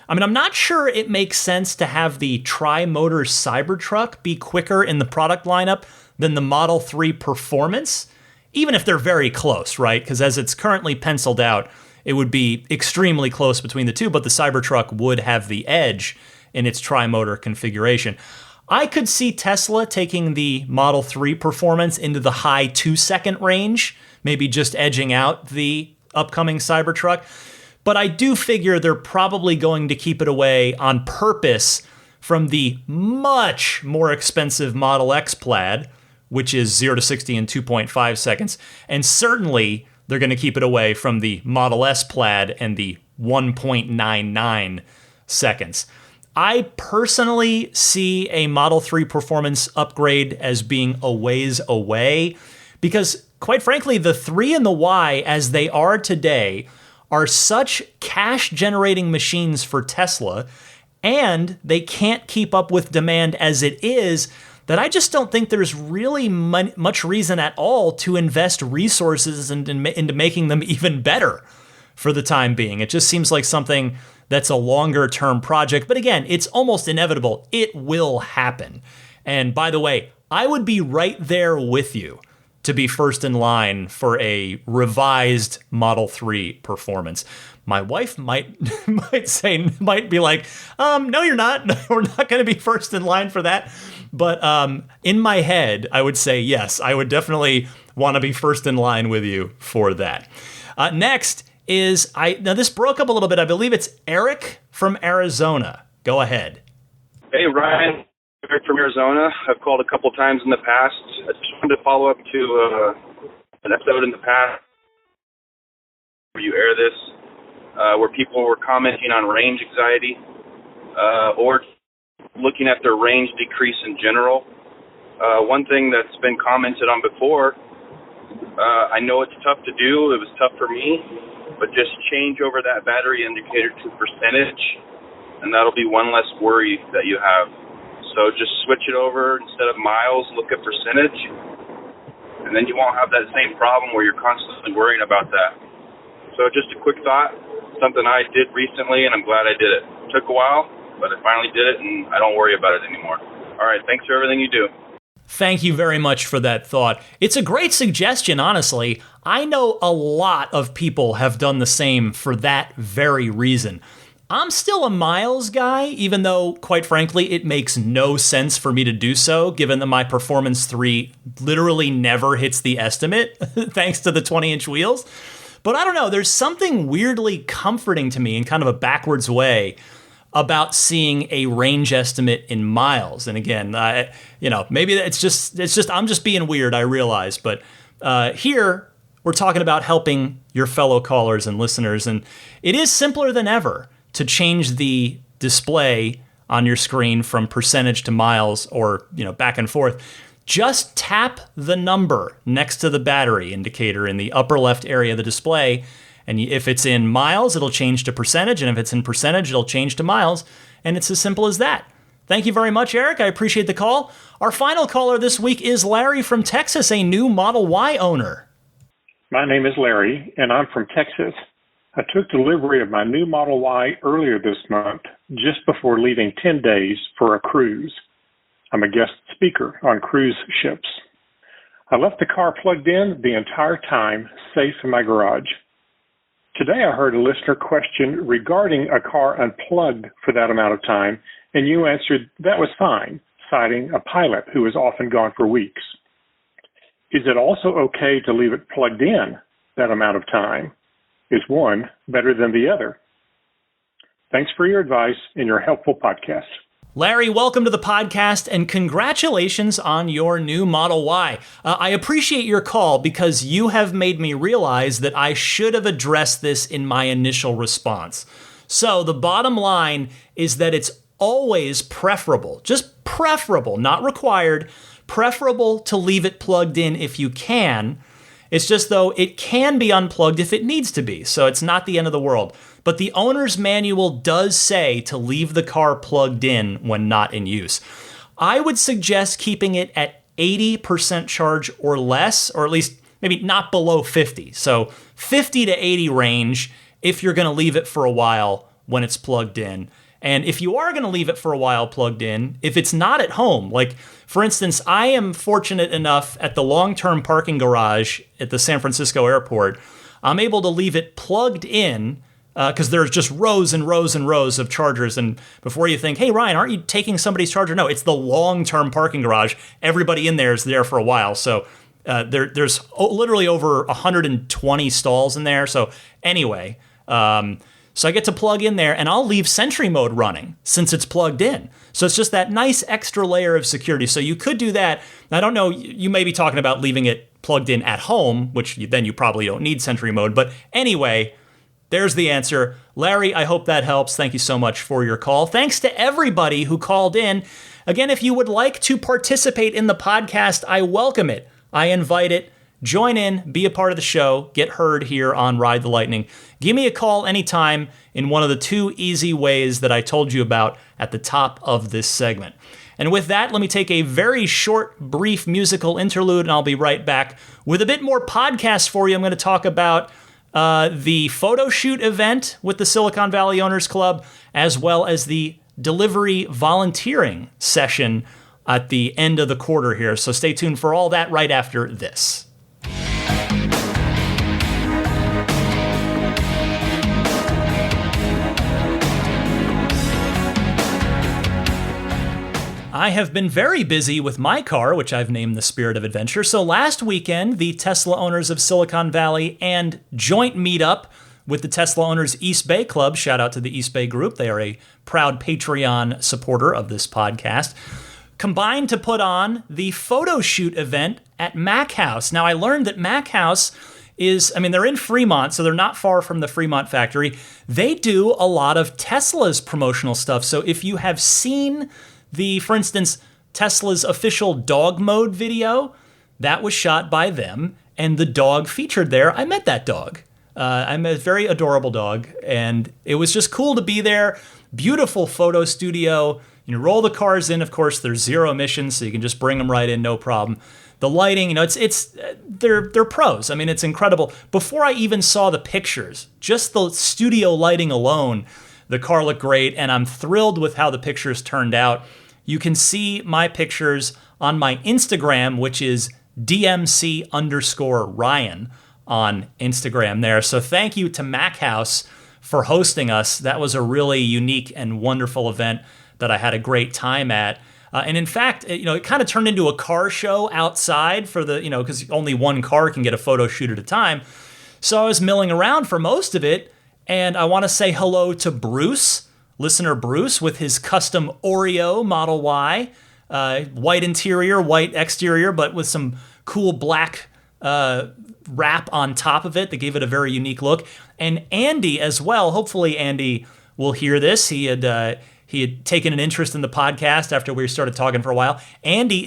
I mean, I'm not sure it makes sense to have the tri-motor Cybertruck be quicker in the product lineup than the Model 3 Performance, even if they're very close, right? Because as it's currently penciled out, it would be extremely close between the two, but the Cybertruck would have the edge in its tri-motor configuration. I could see Tesla taking the Model 3 Performance into the high 2-second range, maybe just edging out the upcoming Cybertruck. But I do figure they're probably going to keep it away on purpose from the much more expensive Model X Plaid, which is 0 to 60 in 2.5 seconds. And certainly they're going to keep it away from the Model S Plaid and the 1.99 seconds. I personally see a Model 3 Performance upgrade as being a ways away because, quite frankly, the 3 and the Y, as they are today, are such cash-generating machines for Tesla, and they can't keep up with demand as it is, that I just don't think there's really much reason at all to invest resources into making them even better for the time being. It just seems like something that's a longer-term project. But again, it's almost inevitable. It will happen. And by the way, I would be right there with you to be first in line for a revised Model 3 Performance. My wife might be like, no, you're not. No, we're not going to be first in line for that. But in my head, I would say, yes, I would definitely want to be first in line with you for that. Next is, now this broke up a little bit. I believe it's Eric from Arizona. Go ahead. Hey, Ryan. Eric from Arizona. I've called a couple times in the past. I just wanted to follow up to an episode in the past where you air this, where people were commenting on range anxiety or looking at their range decrease in general. One thing that's been commented on before, I know it's tough to do. It was tough for me, but just change over that battery indicator to percentage, and that'll be one less worry that you have. So just switch it over. Instead of miles, look at percentage, and then you won't have that same problem where you're constantly worrying about that. So just a quick thought, something I did recently, and I'm glad I did it. It took a while, but I finally did it, and I don't worry about it anymore. All right, thanks for everything you do. Thank you very much for that thought. It's a great suggestion, honestly. I know a lot of people have done the same for that very reason. I'm still a miles guy, even though, quite frankly, it makes no sense for me to do so, given that my Performance 3 literally never hits the estimate, thanks to the 20-inch wheels. But I don't know, there's something weirdly comforting to me in kind of a backwards way about seeing a range estimate in miles. And again, maybe it's just I'm just being weird, I realize. But here, we're talking about helping your fellow callers and listeners, and it is simpler than ever to change the display on your screen from percentage to miles or, back and forth. Just tap the number next to the battery indicator in the upper left area of the display. And if it's in miles, it'll change to percentage. And if it's in percentage, it'll change to miles. And it's as simple as that. Thank you very much, Eric. I appreciate the call. Our final caller this week is Larry from Texas, a new Model Y owner. My name is Larry, and I'm from Texas. I took delivery of my new Model Y earlier this month, just before leaving 10 days for a cruise. I'm a guest speaker on cruise ships. I left the car plugged in the entire time, safe in my garage. To Today I heard a listener question regarding a car unplugged for that amount of time, and you answered that was fine, citing a pilot who was often gone for weeks. Is it also okay to leave it plugged in that amount of time? Is one better than the other? Thanks for your advice and your helpful podcast. Larry, welcome to the podcast and congratulations on your new Model Y. I appreciate your call because you have made me realize that I should have addressed this in my initial response. So the bottom line is that it's always preferable, just preferable, not required, preferable to leave it plugged in if you can. It's just though it can be unplugged if it needs to be, so it's not the end of the world. But the owner's manual does say to leave the car plugged in when not in use. I would suggest keeping it at 80% charge or less, or at least maybe not below 50. So 50 to 80 range if you're going to leave it for a while when it's plugged in. And if you are going to leave it for a while plugged in, if it's not at home, like for instance, I am fortunate enough at the long-term parking garage at the San Francisco airport, I'm able to leave it plugged in because there's just rows and rows and rows of chargers. And before you think, hey, Ryan, aren't you taking somebody's charger? No, it's the long-term parking garage. Everybody in there is there for a while. So there's literally over 120 stalls in there. So anyway, so I get to plug in there and I'll leave Sentry mode running since it's plugged in. So it's just that nice extra layer of security. So you could do that. I don't know, you may be talking about leaving it plugged in at home, which then you probably don't need Sentry mode. But anyway, there's the answer. Larry, I hope that helps. Thank you so much for your call. Thanks to everybody who called in. Again, if you would like to participate in the podcast, I welcome it. I invite it. Join in, be a part of the show, get heard here on Ride the Lightning. Give me a call anytime in one of the two easy ways that I told you about at the top of this segment. And with that, let me take a very short, brief musical interlude, and I'll be right back with a bit more podcast for you. I'm going to talk about the photo shoot event with the Silicon Valley Owners Club, as well as the delivery volunteering session at the end of the quarter here. So stay tuned for all that right after this. I have been very busy with my car, which I've named the Spirit of Adventure. So last weekend, the Tesla Owners of Silicon Valley and joint meetup with the Tesla Owners East Bay Club, shout out to the East Bay group, they are a proud Patreon supporter of this podcast, combined to put on the photo shoot event at Mac House. Now, I learned that Mac House they're in Fremont, so they're not far from the Fremont factory. They do a lot of Tesla's promotional stuff. So if you have seen for instance, Tesla's official dog mode video, that was shot by them, and the dog featured there, I met that dog. I'm a very adorable dog, and it was just cool to be there. Beautiful photo studio. You roll the cars in, of course, there's zero emissions, so you can just bring them right in, no problem. The lighting, they're pros. I mean, it's incredible. Before I even saw the pictures, just the studio lighting alone, the car looked great, and I'm thrilled with how the pictures turned out. You can see my pictures on my Instagram, which is DMC_Ryan on Instagram there. So thank you to Mac House for hosting us. That was a really unique and wonderful event that I had a great time at. And in fact, it kind of turned into a car show outside for because only one car can get a photo shoot at a time. So I was milling around for most of it. And I want to say hello to Bruce, listener Bruce, with his custom Oreo Model Y, white interior, white exterior, but with some cool black wrap on top of it that gave it a very unique look. And Andy as well. Hopefully Andy will hear this. He had taken an interest in the podcast after we started talking for a while. Andy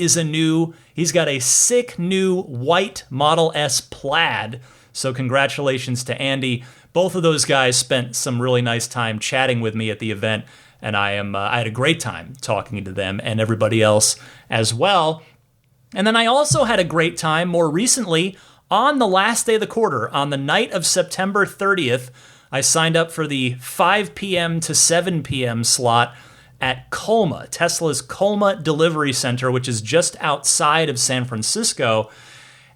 he's got a sick new white Model S Plaid. So congratulations to Andy. Both of those guys spent some really nice time chatting with me at the event, and I had a great time talking to them and everybody else as well. And then I also had a great time more recently on the last day of the quarter, on the night of September 30th. I signed up for the 5 p.m. to 7 p.m. slot at Colma, Tesla's Colma Delivery Center, which is just outside of San Francisco.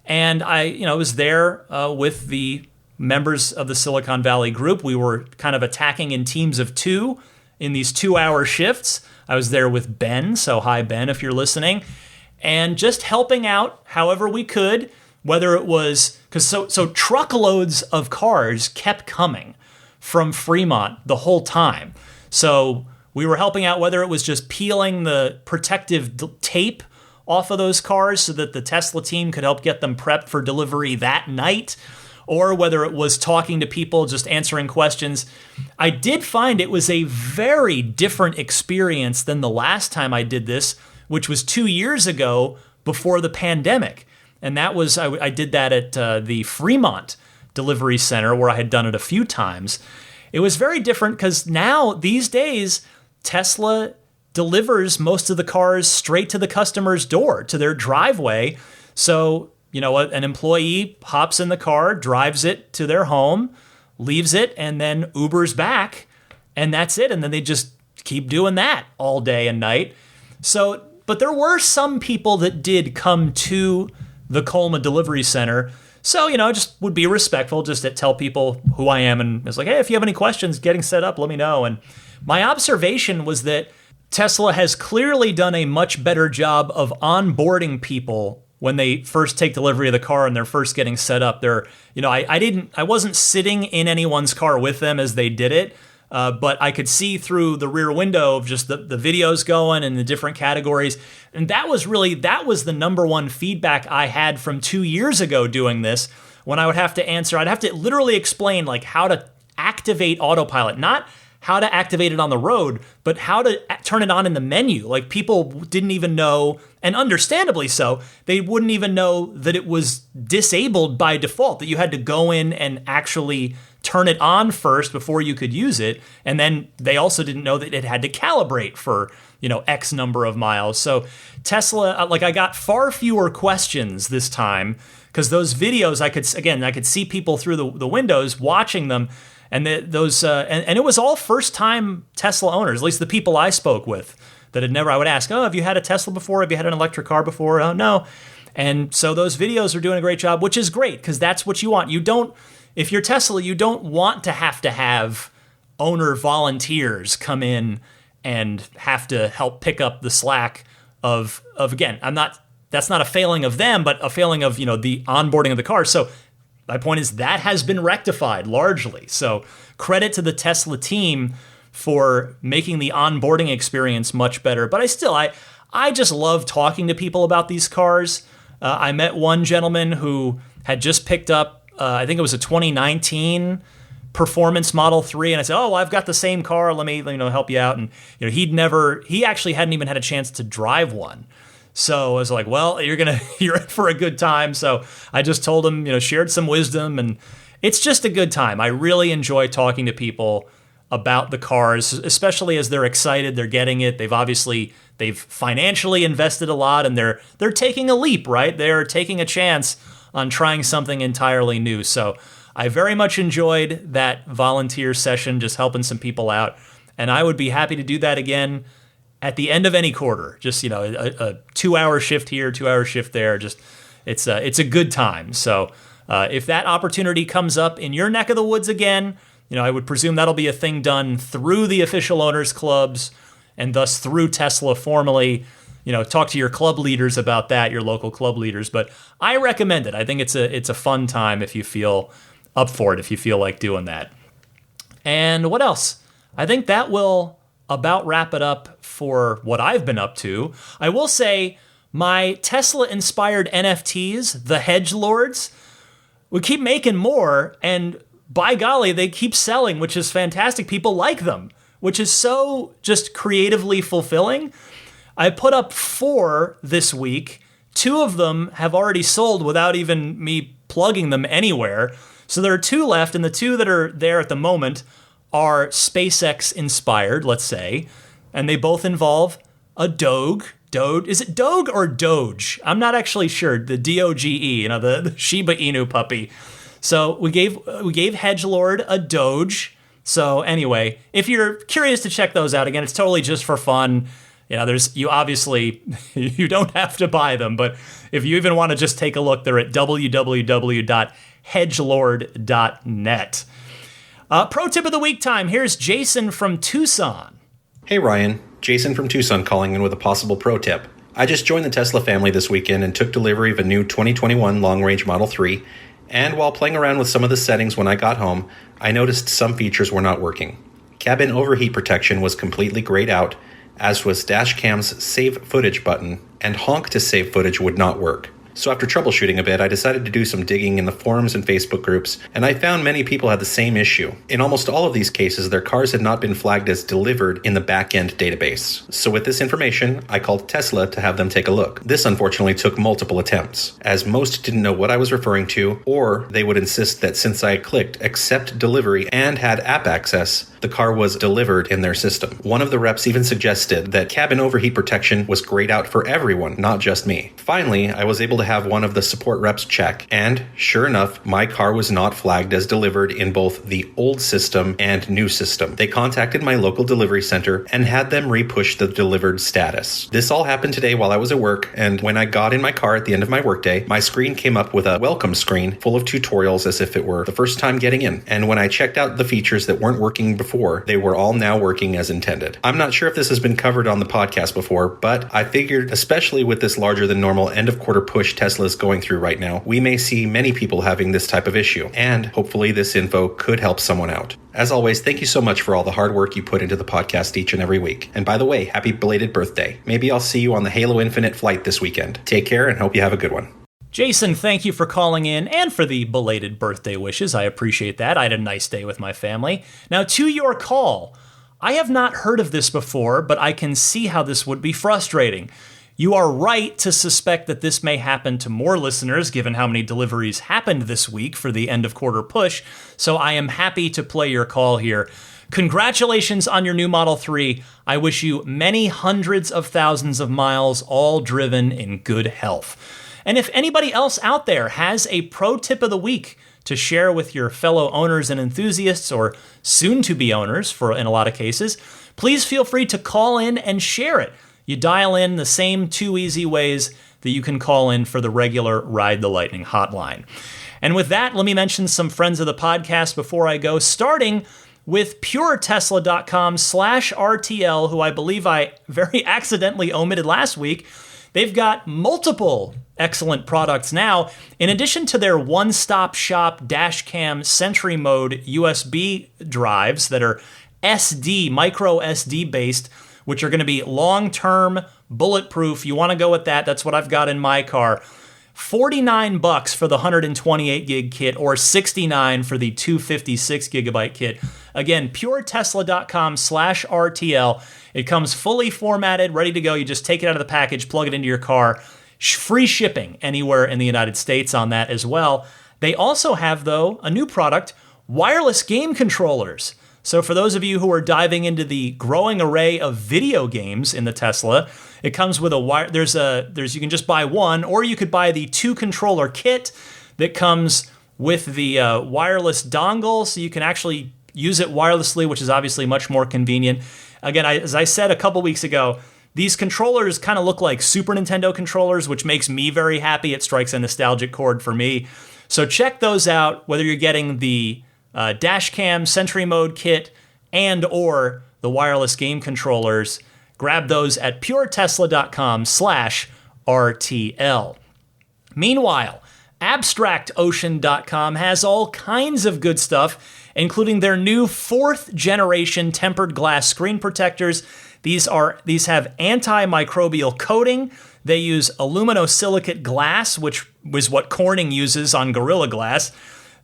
And I was there with the members of the Silicon Valley group. We were kind of attacking in teams of 2 in these 2-hour shifts. I was there with Ben, so hi Ben if you're listening, and just helping out however we could, whether it was, because so truckloads of cars kept coming from Fremont the whole time. So we were helping out whether it was just peeling the protective tape off of those cars so that the Tesla team could help get them prepped for delivery that night, or whether it was talking to people, just answering questions. I did find it was a very different experience than the last time I did this, which was 2 years ago before the pandemic. And that was, I did that at the Fremont Delivery Center where I had done it a few times. It was very different because now, these days, Tesla delivers most of the cars straight to the customer's door, to their driveway. So, you know, an employee hops in the car, drives it to their home, leaves it, and then Ubers back, and that's it. And then they just keep doing that all day and night. So, but there were some people that did come to the Colma Delivery Center. So, you know, just would be respectful, just to tell people who I am. And it's like, hey, if you have any questions getting set up, let me know. And my observation was that Tesla has clearly done a much better job of onboarding people when they first take delivery of the car and they're first getting set up. They're, you know, I wasn't sitting in anyone's car with them as they did it, but I could see through the rear window of just the videos going and the different categories. And that was the number one feedback I had from 2 years ago doing this, when I would have to answer, I'd have to literally explain like how to activate autopilot, not how to activate it on the road, but how to turn it on in the menu. Like, people didn't even know, and understandably so, they wouldn't even know that it was disabled by default, that you had to go in and actually turn it on first before you could use it. And then they also didn't know that it had to calibrate for, you know, X number of miles. So Tesla, like, I got far fewer questions this time because those videos, I could see people through the windows watching them. And and it was all first-time Tesla owners, at least the people I spoke with, that had never. I would ask, "Oh, have you had a Tesla before? Have you had an electric car before?" "Oh, no." And so those videos are doing a great job, which is great because that's what you want. You don't, if you're Tesla, you don't want to have owner volunteers come in and have to help pick up the slack of again. That's not a failing of them, but a failing of, you know, the onboarding of the car. So my point is that has been rectified largely. So credit to the Tesla team for making the onboarding experience much better. But I just love talking to people about these cars. I met one gentleman who had just picked up, I think it was a 2019 Performance Model 3, and I said, "Oh, well, I've got the same car. Let me, you know, help you out." And you know, he actually hadn't even had a chance to drive one. So I was like, well, you're in for a good time. So I just told him, you know, shared some wisdom, and it's just a good time. I really enjoy talking to people about the cars, especially as they're excited, they're getting it. They've financially invested a lot, and they're taking a leap, right? They're taking a chance on trying something entirely new. So I very much enjoyed that volunteer session, just helping some people out. And I would be happy to do that again at the end of any quarter. Just, you know, a 2-hour shift here, 2-hour shift there. Just it's a good time. So if that opportunity comes up in your neck of the woods again, you know, I would presume that'll be a thing done through the official owners clubs and thus through Tesla formally. You know, talk to your club leaders about that, your local club leaders. But I recommend it. I think it's a fun time if you feel up for it, if you feel like doing that. And what else? I think that will about wrap it up for what I've been up to. I will say my Tesla-inspired NFTs, the Hedge Lords, we keep making more, and by golly, they keep selling, which is fantastic. People like them, which is so just creatively fulfilling. I put up 4 this week. 2 of them have already sold without even me plugging them anywhere. So there are 2 left, and the 2 that are there at the moment are SpaceX inspired, let's say, and they both involve a Doge. Is it Doge or Doge? I'm not actually sure. The Doge, you know, the Shiba Inu puppy. So we gave Hedgelord a Doge. So anyway, if you're curious to check those out, again, it's totally just for fun. you obviously, you don't have to buy them, but if you even want to just take a look, they're at www.hedgelord.net. Pro tip of the week time. Here's Jason from Tucson. Hey Ryan, Jason from Tucson calling in with a possible pro tip. I just joined the Tesla family this weekend and took delivery of a new 2021 long-range Model 3, and while playing around with some of the settings when I got home, I noticed some features were not working. Cabin overheat protection was completely grayed out, as was Dashcam's Save Footage button, and Honk to save footage would not work. So after troubleshooting a bit, I decided to do some digging in the forums and Facebook groups, and I found many people had the same issue. In almost all of these cases, their cars had not been flagged as delivered in the back-end database. So with this information, I called Tesla to have them take a look. This unfortunately took multiple attempts, as most didn't know what I was referring to, or they would insist that since I clicked Accept Delivery and had app access, the car was delivered in their system. One of the reps even suggested that cabin overheat protection was grayed out for everyone, not just me. Finally, I was able to have one of the support reps check, and sure enough, my car was not flagged as delivered in both the old system and new system. They contacted my local delivery center and had them re-push the delivered status. This all happened today while I was at work, and when I got in my car at the end of my workday, my screen came up with a welcome screen full of tutorials as if it were the first time getting in. And when I checked out the features that weren't working before, they were all now working as intended. I'm not sure if this has been covered on the podcast before, but I figured, especially with this larger than normal end of quarter push Tesla is going through right now, we may see many people having this type of issue, and hopefully this info could help someone out. As always, thank you so much for all the hard work you put into the podcast each and every week. And by the way, happy belated birthday. Maybe I'll see you on the Halo Infinite flight this weekend. Take care and hope you have a good one. Jason, thank you for calling in and for the belated birthday wishes. I appreciate that. I had a nice day with my family. Now, to your call, I have not heard of this before, but I can see how this would be frustrating. You are right to suspect that this may happen to more listeners, given how many deliveries happened this week for the end of quarter push, so I am happy to play your call here. Congratulations on your new Model 3. I wish you many hundreds of thousands of miles, all driven in good health. And if anybody else out there has a pro tip of the week to share with your fellow owners and enthusiasts, or soon-to-be owners in a lot of cases, please feel free to call in and share it. You dial in the same two easy ways that you can call in for the regular Ride the Lightning hotline. And with that, let me mention some friends of the podcast before I go, starting with puretesla.com/RTL, who I believe I very accidentally omitted last week. They've got multiple excellent products now. In addition to their one-stop shop dashcam Sentry Mode USB drives that are SD, micro SD based, which are going to be long-term, bulletproof. You want to go with that. That's what I've got in my car. $49 for the 128 gig kit, or $69 for the 256 gigabyte kit. Again, puretesla.com/RTL. It comes fully formatted, ready to go. You just take it out of the package, plug it into your car. Free shipping anywhere in the United States on that as well. They also have, though, a new product, wireless game controllers. So for those of you who are diving into the growing array of video games in the Tesla, it comes with a you can just buy one, or you could buy the 2-controller kit that comes with the wireless dongle, so you can actually use it wirelessly, which is obviously much more convenient. Again, as I said a couple weeks ago, these controllers kind of look like Super Nintendo controllers, which makes me very happy. It strikes a nostalgic chord for me. So check those out, whether you're getting the dashcam Sentry Mode kit and or the wireless game controllers. Grab those at puretesla.com/RTL. Meanwhile, abstractocean.com has all kinds of good stuff, including their new 4th generation tempered glass screen protectors. These have antimicrobial coating. They use aluminosilicate glass, which was what Corning uses on Gorilla Glass.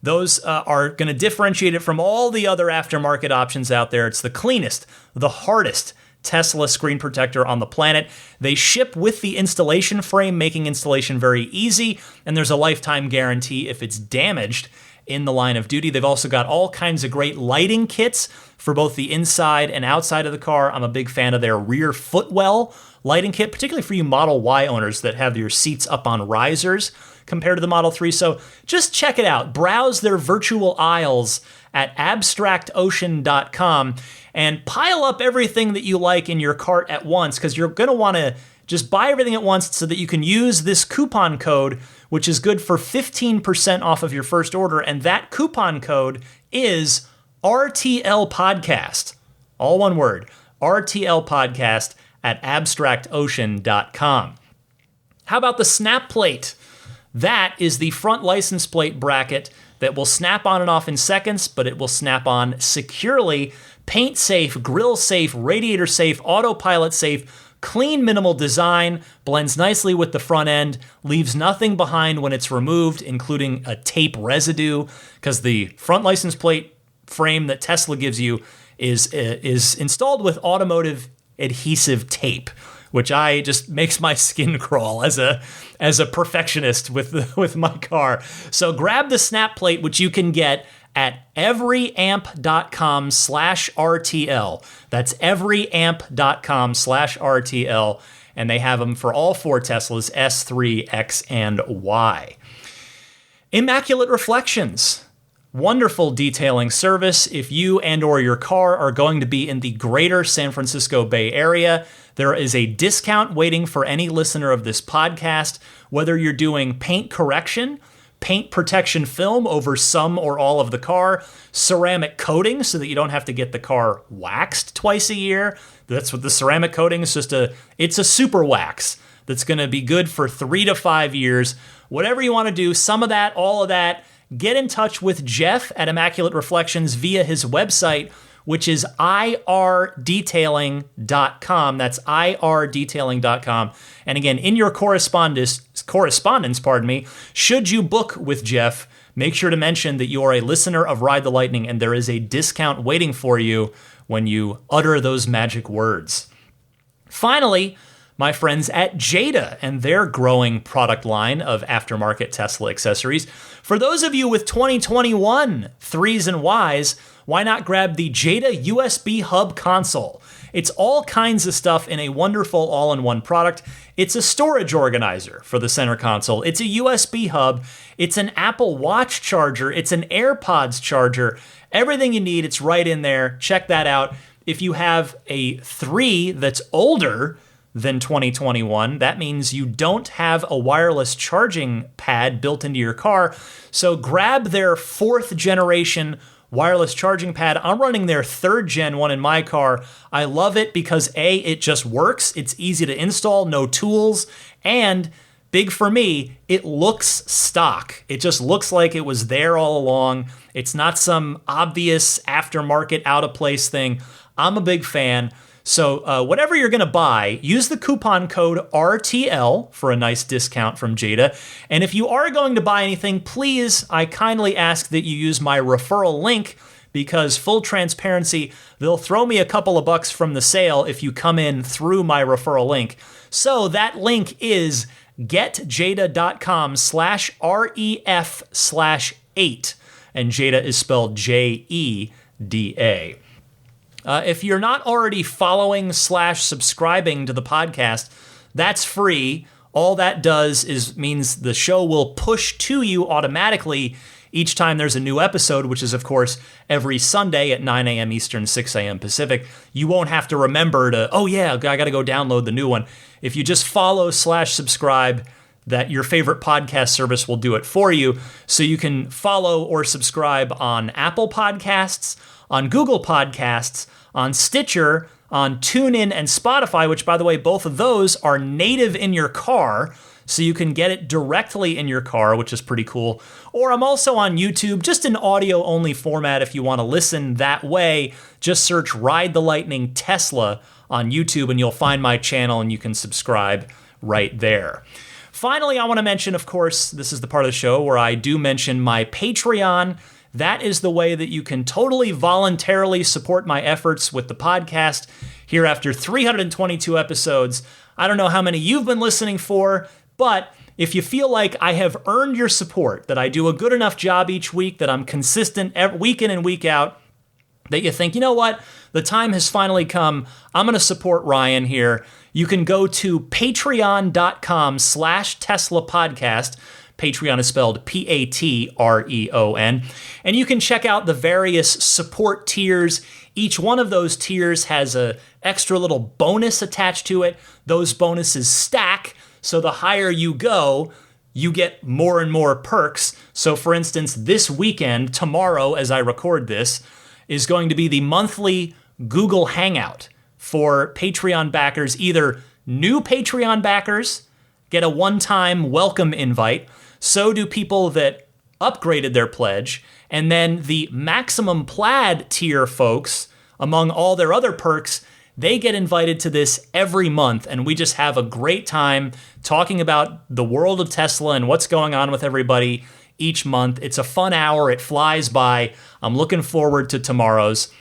Those are going to differentiate it from all the other aftermarket options out there. It's the cleanest, the hardest Tesla screen protector on the planet. They ship with the installation frame, making installation very easy, and there's a lifetime guarantee if it's damaged in the line of duty. They've also got all kinds of great lighting kits for both the inside and outside of the car. I'm a big fan of their rear footwell lighting kit, particularly for you Model Y owners that have your seats up on risers compared to the Model 3. So just check it out. Browse their virtual aisles at abstractocean.com and pile up everything that you like in your cart at once, because you're going to want to just buy everything at once so that you can use this coupon code, which is good for 15% off of your first order. And that coupon code is RTL Podcast. All one word, RTL Podcast at abstractocean.com. How about the snap plate? That is the front license plate bracket that will snap on and off in seconds, but it will snap on securely. Paint safe, grill safe, radiator safe, autopilot safe, clean minimal design, blends nicely with the front end, leaves nothing behind when it's removed, including a tape residue, because the front license plate frame that Tesla gives you is installed with automotive adhesive tape, which just makes my skin crawl as a perfectionist with my car. So grab the snap plate, which you can get at everyamp.com/RTL. That's everyamp.com/RTL. And they have them for all 4 Teslas, S, 3, X, and Y. Immaculate Reflections. Wonderful detailing service. If you and or your car are going to be in the greater San Francisco Bay Area, there is a discount waiting for any listener of this podcast, whether you're doing paint correction, paint protection film over some or all of the car, ceramic coating so that you don't have to get the car waxed twice a year. That's what the ceramic coating is. It's a super wax that's going to be good for 3 to 5 years. Whatever you want to do, some of that, all of that, get in touch with Jeff at Immaculate Reflections via his website, which is irdetailing.com. That's irdetailing.com. And again, in your correspondence, should you book with Jeff, make sure to mention that you are a listener of Ride the Lightning, and there is a discount waiting for you when you utter those magic words. Finally, my friends at Jada and their growing product line of aftermarket Tesla accessories. For those of you with 2021 3s and Ys, why not grab the Jada USB hub console? It's all kinds of stuff in a wonderful all-in-one product. It's a storage organizer for the center console. It's a USB hub. It's an Apple Watch charger. It's an AirPods charger. Everything you need, it's right in there. Check that out. If you have a 3 that's older than 2021, that means you don't have a wireless charging pad built into your car. So grab their 4th generation wireless charging pad. I'm running their 3rd gen one in my car. I love it because A, it just works. It's easy to install, no tools. And big for me, it looks stock. It just looks like it was there all along. It's not some obvious aftermarket out of place thing. I'm a big fan. So whatever you're going to buy, use the coupon code RTL for a nice discount from Jada. And if you are going to buy anything, please, I kindly ask that you use my referral link, because full transparency, they'll throw me a couple of bucks from the sale if you come in through my referral link. So that link is getjada.com/REF/8. And Jada is spelled JEDA. If you're not already following/subscribing to the podcast, that's free. All that does means the show will push to you automatically each time there's a new episode, which is, of course, every Sunday at 9 a.m. Eastern, 6 a.m. Pacific. You won't have to remember I got to go download the new one. If you just follow/subscribe, that your favorite podcast service will do it for you. So you can follow or subscribe on Apple Podcasts, on Google Podcasts, on Stitcher, on TuneIn and Spotify, which, by the way, both of those are native in your car, so you can get it directly in your car, which is pretty cool. Or I'm also on YouTube, just in audio-only format if you want to listen that way. Just search Ride the Lightning Tesla on YouTube, and you'll find my channel, and you can subscribe right there. Finally, I want to mention, of course, this is the part of the show where I do mention my Patreon. That is the way that you can totally voluntarily support my efforts with the podcast here after 322 episodes. I don't know how many you've been listening for, but if you feel like I have earned your support, that I do a good enough job each week, that I'm consistent week in and week out, that you think, you know what, the time has finally come, I'm going to support Ryan here, you can go to patreon.com/Tesla podcast. Patreon is spelled Patreon. And you can check out the various support tiers. Each one of those tiers has a extra little bonus attached to it. Those bonuses stack, so the higher you go, you get more and more perks. So for instance, this weekend, tomorrow as I record this, is going to be the monthly Google Hangout for Patreon backers. Either new Patreon backers get a one-time welcome invite, so do people that upgraded their pledge, and then the maximum Plaid tier folks, among all their other perks, they get invited to this every month, and we just have a great time talking about the world of Tesla and what's going on with everybody each month. It's a fun hour. It flies by. I'm looking forward to tomorrow's.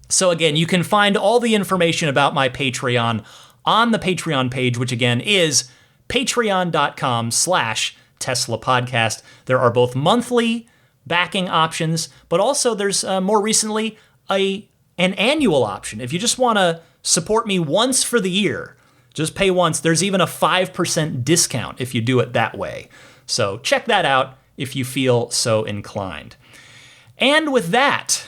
So again, you can find all the information about my Patreon on the Patreon page, which again is patreon.com/Tesla Podcast. There are both monthly backing options, but also there's more recently an annual option. If you just want to support me once for the year, just pay once. There's even a 5% discount if you do it that way. So check that out if you feel so inclined. And with that,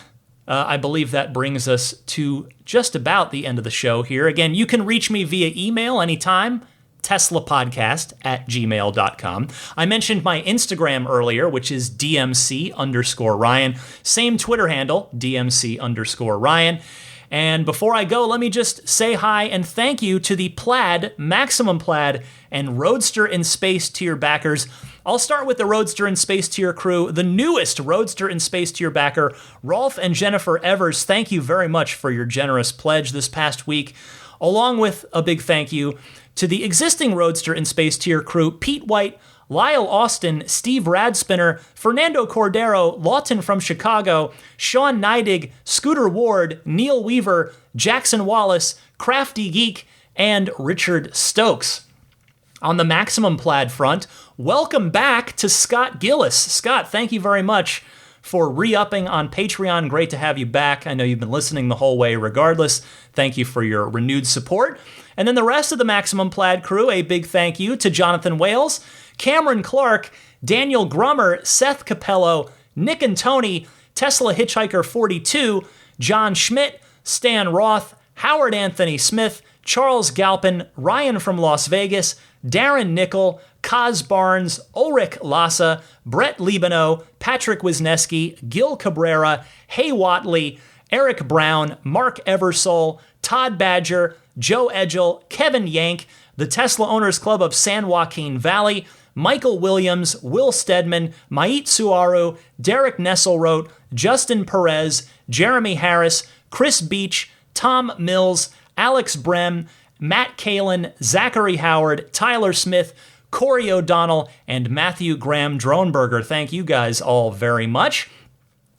I believe that brings us to just about the end of the show here. Again, you can reach me via email anytime, teslapodcast@gmail.com. I mentioned my Instagram earlier, which is DMC_Ryan. Same Twitter handle, DMC_Ryan. And before I go, let me just say hi and thank you to the Plaid, Maximum Plaid, and Roadster in Space tier backers. I'll start with the Roadster in Space tier crew. The newest Roadster in Space tier backer, Rolf and Jennifer Evers, thank you very much for your generous pledge this past week, along with a big thank you to the existing Roadster in Space tier crew, Pete White, Lyle Austin, Steve Radspinner, Fernando Cordero, Lawton from Chicago, Sean Neidig, Scooter Ward, Neil Weaver, Jackson Wallace, Crafty Geek, and Richard Stokes. On the Maximum Plaid front, welcome back to Scott Gillis. Scott, thank you very much for re-upping on Patreon. Great to have you back. I know you've been listening the whole way regardless. Thank you for your renewed support. And then the rest of the Maximum Plaid crew, a big thank you to Jonathan Wales, Cameron Clark, Daniel Grummer, Seth Capello, Nick and Tony, Tesla Hitchhiker 42, John Schmidt, Stan Roth, Howard Anthony Smith, Charles Galpin, Ryan from Las Vegas, Darren Nickel, Kaz Barnes, Ulrich Lassa, Brett Libano, Patrick Wisniewski, Gil Cabrera, Hay Watley, Eric Brown, Mark Eversole, Todd Badger, Joe Edgel, Kevin Yank, the Tesla Owners Club of San Joaquin Valley, Michael Williams, Will Stedman, Mait Suaru, Derek Nesselrote, Justin Perez, Jeremy Harris, Chris Beach, Tom Mills, Alex Brem, Matt Kalin, Zachary Howard, Tyler Smith, Corey O'Donnell, and Matthew Graham Dronberger. Thank you guys all very much.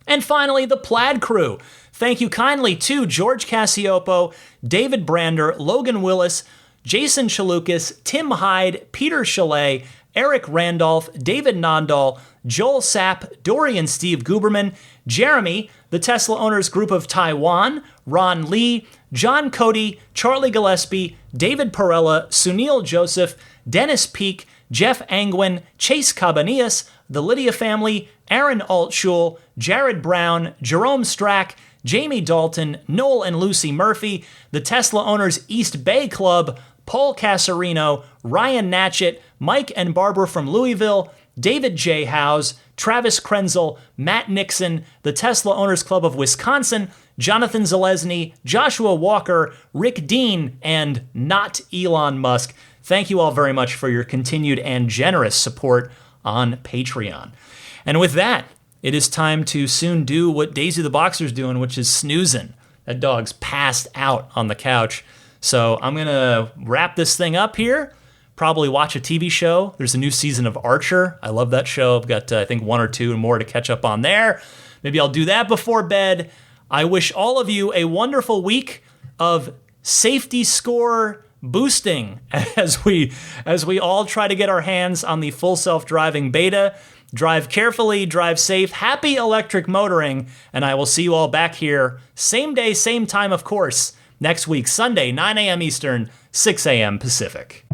And finally, the Plaid Crew. Thank you kindly to George Cassiopo, David Brander, Logan Willis, Jason Chalukas, Tim Hyde, Peter Chalet, Eric Randolph, David Nondahl, Joel Sapp, Dorian Steve Guberman, Jeremy, the Tesla Owners Group of Taiwan, Ron Lee, John Cody, Charlie Gillespie, David Perella, Sunil Joseph, Dennis Peak, Jeff Angwin, Chase Cabanillas, the Lydia family, Aaron Altschul, Jared Brown, Jerome Strack, Jamie Dalton, Noel and Lucy Murphy, the Tesla Owners East Bay Club, Paul Casarino, Ryan Natchett, Mike and Barbara from Louisville, David J. Howes, Travis Krenzel, Matt Nixon, the Tesla Owners Club of Wisconsin, Jonathan Zalesny, Joshua Walker, Rick Dean, and not Elon Musk. Thank you all very much for your continued and generous support on Patreon. And with that, it is time to soon do what Daisy the Boxer's doing, which is snoozing. That dog's passed out on the couch. So I'm going to wrap this thing up here, probably watch a TV show. There's a new season of Archer. I love that show. I've got, I think, 1 or 2 more to catch up on there. Maybe I'll do that before bed. I wish all of you a wonderful week of safety score boosting as we all try to get our hands on the full self-driving beta. Drive carefully, drive safe, happy electric motoring, and I will see you all back here, same day, same time, of course, next week, Sunday, 9 a.m. Eastern, 6 a.m. Pacific.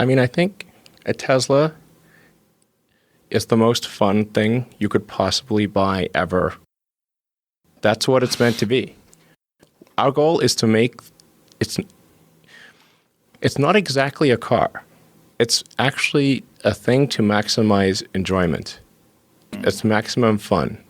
I mean, I think a Tesla is the most fun thing you could possibly buy ever. That's what it's meant to be. Our goal is to make it's not exactly a car. It's actually a thing to maximize enjoyment. It's maximum fun.